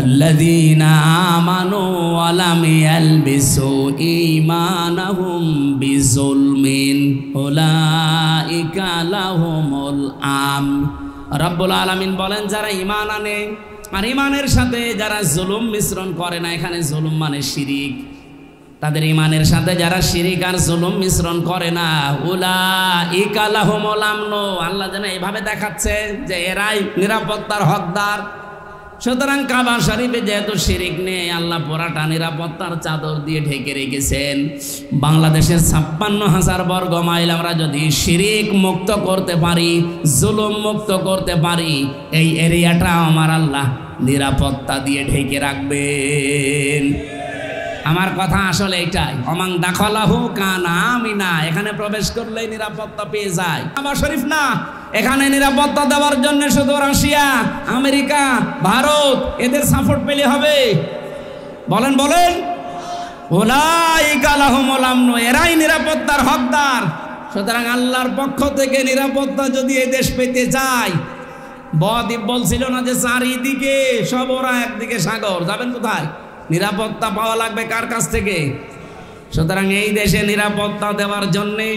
আল্লাযীনা আমানু ওয়া লাম ইয়ালবিসু ঈমানাহুম বিযুলমিন উলাইকা লাহুমুল আমন। রব্বুল আলামিন বলেন যারা ঈমান আনে আর ঈমানের সাথে যারা জুলুম মিশ্রণ করে না, এখানে জুলুম মানে শিরিক, তাদের ঈমানের সাথে যারা শিরিক আর জুলুম মিশ্রণ করে না, উলাইকা লাহুমুল আমন, আল্লাহ যেন এইভাবে দেখাচ্ছে যে এরাই নিরাপত্তার হকদার। সুতরাং কাবা শরীফে যেহেতু শিরিক নেই, আল্লাহ পুরাটা নিরাপত্তার চাদর দিয়ে ঢেকে রেখেছেন। বাংলাদেশের 56,000 বর্গ মাইল আমরা যদি শিরিক মুক্ত করতে পারি, জুলুম মুক্ত করতে পারি, এই এরিয়াটা আমার আল্লাহ নিরাপত্তা দিয়ে ঢেকে রাখবেন। আমার কথা আসলে এটাই, অমাং দাখলাহু কানা আমিনা, এখানে প্রবেশ করলেই নিরাপত্তা পেয়ে যায়। কাবা শরীফ না, এখানে নিরাপত্তা দেওয়ার জন্য শুধু রাশিয়া, আমেরিকা, ভারত এদের সাপোর্ট পেলে হবে? বলেন বলেন। উলাইকা লাহুমুল আমন, এরাই নিরাপত্তার হকদার। সুতরাং আল্লাহর পক্ষ থেকে নিরাপত্তা যদি এই দেশ পেতে চায়, বদ্বীপ বলছিল না যে চারিদিকে সব ওরা, একদিকে সাগর, যাবেন কোথায়? নিরাপত্তা পাওয়া লাগবে কার কাছ থেকে? সুতরাং এই দেশে নিরাপত্তা দেওয়ার জন্যে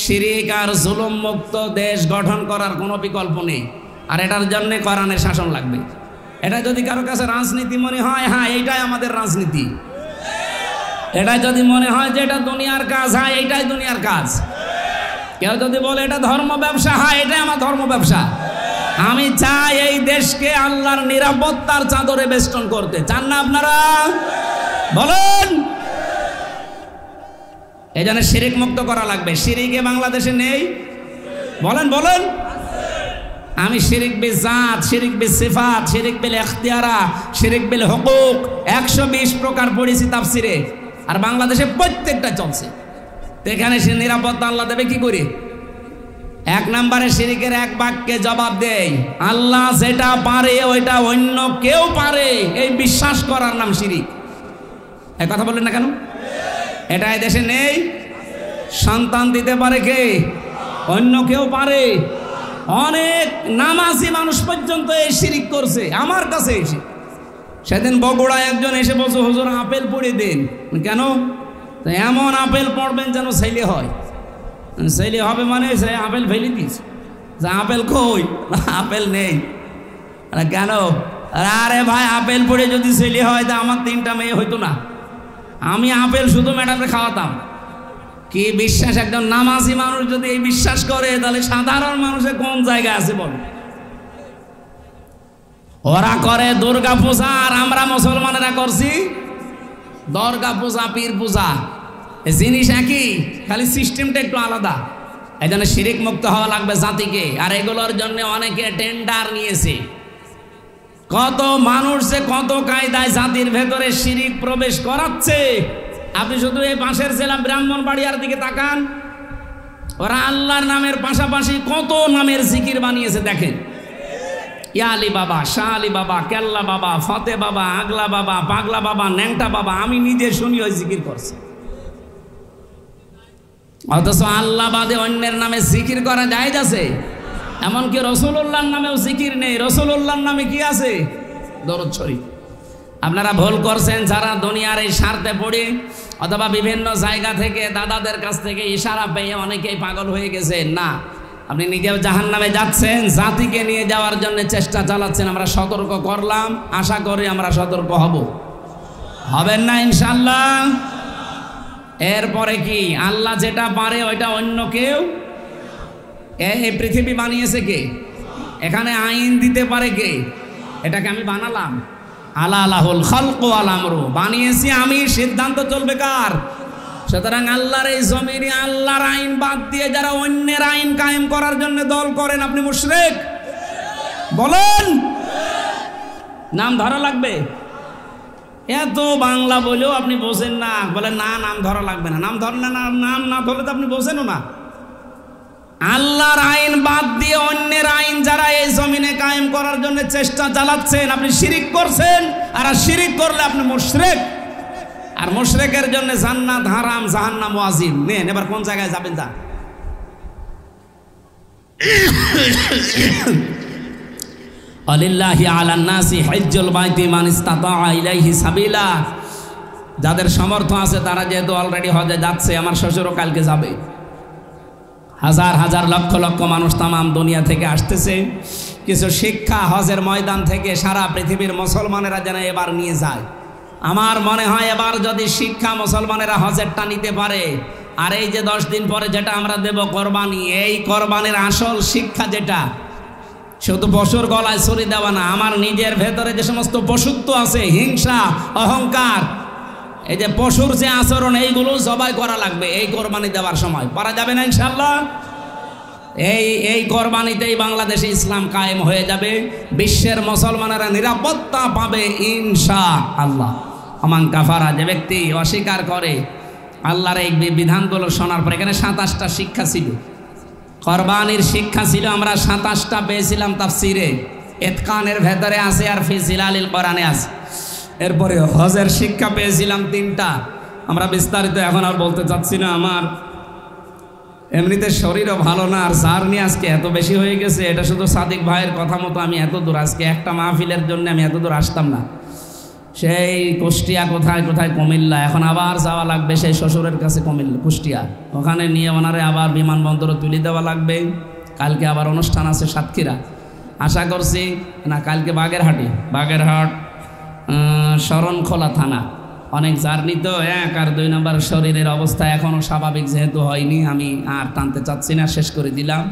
শিরিক আর জুলুম মুক্ত দেশ গঠন করার কোনো বিকল্প নেই। আর এটার জন্যে কোরআনের শাসন লাগবে। এটা যদি কারো কাছে রাজনীতি মনে হয়, হ্যাঁ এইটাই আমাদের রাজনীতি। এটা যদি মনে হয় যে এটা দুনিয়ার কাজ, হ্যাঁ এইটাই দুনিয়ার কাজ। কেউ যদি বলে এটা ধর্ম ব্যবসা, হ্যাঁ এটাই আমার ধর্ম ব্যবসা। আমি চাই এই দেশকে আল্লাহর নিরাপত্তার চাদরে বেষ্টন করতে। চান না আপনারা? বলেন। এই জন্য শিরিক মুক্ত করা লাগবে। শিরিকে বাংলাদেশে নেই? বলেন বলেন। আমি শিরিক বিল জাত, শিরিক বিল সিফাত, শিরিক বিল ইখতিয়ারা, শিরিক বিল হুকুক 120 প্রকার পড়েছি তাফসিরে, আর বাংলাদেশে প্রত্যেকটা চলছে। তো এখানে সে নিরাপত্তা আল্লাহ দেবে কি করে? 1 নম্বরে শিরিকের এক বাক্যে জবাব দেয়, আল্লাহ যেটা পারে ওইটা অন্য কেউ পারে, এই বিশ্বাস করার নাম শিরিক। এই কথা বললেন না কেন? এটা এই দেশে নেই। সন্তান দিতে পারে কে? অন্য কেউ পারে। অনেক নামাজি মানুষ পর্যন্ত এই শিরিক করছে আমার কাছে এসে। সেদিন বগুড়ায় একজন এসে বলছে, হুজুর আপেল পড়ে দিন। কেন? এমন আপেল পড়বেন যেন ছেলে হয়। ছেলে হবে মানে সে আপেল ফেলে দিস, যে আপেল কই? আপেল নেই। কেন? আরে ভাই আপেল পড়ে যদি ছেলে হয় তা আমার 3টা মেয়ে হইতো না। আমি আপেল শুধু ম্যাডামে খাওয়াতাম। কি বিশ্বাস! একজন নামাজি মানুষ যদি এই বিশ্বাস করে, তাহলে সাধারণ মানুষের কোন জায়গায় আছে বল? ওরা করে দুর্গা পূজা, আর আমরা মুসলমানেরা করছি দর্গা পূজা, পীর পূজা। জিনিস একই, খালি সিস্টেমটা একটু আলাদা। এই জন্য শিরিক মুক্ত হওয়া লাগবে জাতিকে। আর এগুলোর জন্য অনেকে টেন্ডার নিয়েছে। কত মানুষ যে কত কায়দায় জাতির ভেতরে শিরিক প্রবেশ করাচ্ছে। আপনি শুধু এই পাশের জেলা ব্রাহ্মণবাড়িয়ার দিকে তাকান, ওরা আল্লাহর নামের পাশাপাশি কত নামের জিকির বানিয়েছে দেখেন। ইয়া আলী বাবা, শাহ আলী বাবা, কেল্লা বাবা, ফতে বাবা, আগলা বাবা, পাগলা বাবা, ন্যাংটা বাবা, আমি নিজে শুনি ওই জিকির করছে। অথচ আল্লাহ বাদে অন্যের নামে জিকির করা জায়েজ আছে? এমনকি রাসূলুল্লাহর নামেও জিকির নেই। রাসূলুল্লাহর নামে কি আছে? দরুদ শরীফ। আপনারা ভুল করছেন যারা দুনিয়ার এই স্বার্থে পড়ে অথবা বিভিন্ন জায়গা থেকে দাদাদের কাছ থেকে ইশারা পেয়ে অনেকেই পাগল হয়ে গেছেন। না, আপনি নিজেও জাহান্নামে যাচ্ছেন, জাতিকে নিয়ে যাওয়ার জন্য চেষ্টা চালাচ্ছেন। আমরা সতর্ক করলাম, আশা করি আমরা সতর্ক হবেন না ইনশাআল্লাহ। এরপরে কি? আল্লাহ যেটা পারে ওইটা অন্য কেউ? এই পৃথিবী বানিয়েছে কে? এখানে আইন দিতে পারে কে? এটাকে আমি বানালাম? আলা আলাহুল খালকু ওয়াল আমরু, বানিয়েছি আমি, সিদ্ধান্ত চলবে কার? সুতরাং আল্লাহর এই জমিনে আল্লাহর আইন বাদ দিয়ে যারা অন্যের আইন কায়েম করার জন্য দল করেন, আপনি মুশরিক। বলেন, নাম ধরা লাগবে? এত বাংলা বলেও আপনি বোঝেন না, বলেন না নাম ধরা লাগবে না। নাম ধরলে না, নাম না ধরলে তো আপনি বোঝেনও না। আল্লাহর আইন বাদ দিয়ে অন্যের আইন যারা এই জমিনে কায়েম করার জন্য চেষ্টা চালাচ্ছেন, আপনি শিরিক করছেন। আর শিরিক করলে আপনি মুশরিক। আর মুশরিকের জন্য জান্নাত হারাম, জাহান্নাম ওয়াজিব। নেন এবার কোন জায়গায় যাবেন? যা আলিল্লাহি আলান নাসি হজ্জুল বাইতি মান ইসতাতা ইলাইহি সাবিলা। যাদের সামর্থ্য আছে তারা যেহেতু অলরেডি হজে যাচ্ছে, আমার শ্বশুরও কালকে যাবে। হাজার হাজার লক্ষ লক্ষ মানুষ তামাম দুনিয়া থেকে আসতেছে। কিছু শিক্ষা হজের ময়দান থেকে সারা পৃথিবীর মুসলমানেরা যেন এবার নিয়ে যায়। আমার মনে হয় এবার যদি শিক্ষা মুসলমানেরা হজেরটা নিতে পারে, আর এই যে 10 দিন পরে যেটা আমরা দেব কোরবানি, এই কোরবানির আসল শিক্ষা যেটা, শুধু পশুর গলায় ছুরি দেওয়া না, আমার নিজের ভেতরে যে সমস্ত পশুত্ব আছে, হিংসা, অহংকার, এই যে পশুর যে আচরণ, এইগুলো জবাই করা লাগবে এই কোরবানি দেওয়ার সময়। পারা যাবে না ইনশাআল্লাহ? এই কোরবানিতেই বাংলাদেশে ইসলাম কায়েম হয়ে যাবে, বিশ্বের মুসলমানেরা নিরাপত্তা পাবে ইনশাআল্লাহ। আমান কাফারা, যে ব্যক্তি অস্বীকার করে আল্লাহর এই বিধানগুলো শোনার পর, এখানে 27টা শিক্ষা ছিল, কোরবানির শিক্ষা ছিল, আমরা 27টা পেয়েছিলাম তাফসিরে, ইতকানের ভেতরে আছে আর ফি জিলালিল কোরআনে আছে। এরপরে হজের শিক্ষা পেয়েছিলাম 3টা, আমরা বিস্তারিত এখন আর বলতে চাচ্ছি না। আমার এমনিতে শরীরও ভালো না, আর জার্নি আজকে এত বেশি হয়ে গেছে, এটা শুধু সাদিক ভাইয়ের কথা মতো আমি এত দূর, আজকে একটা মাহফিলের জন্য আমি এত দূর আসতাম না। সেই কুষ্টিয়া কোথায় কোথায়, কুমিল্লা, এখন আবার যাওয়া লাগবে সেই শ্বশুরের কাছে কুষ্টিয়া, ওখানে নিয়ে ওনারে আবার বিমানবন্দরে তুলে দেওয়া লাগবে। কালকে আবার অনুষ্ঠান আছে সাতক্ষীরা, আশা করছি না কালকে বাগেরহাট শরণখোলা থানা। অনেক জার্নি তো, 1 আর 2 নম্বর শরীরের অবস্থা এখনও স্বাভাবিক যেহেতু হয়নি, আমি আর টানতে চাচ্ছি না, শেষ করে দিলাম।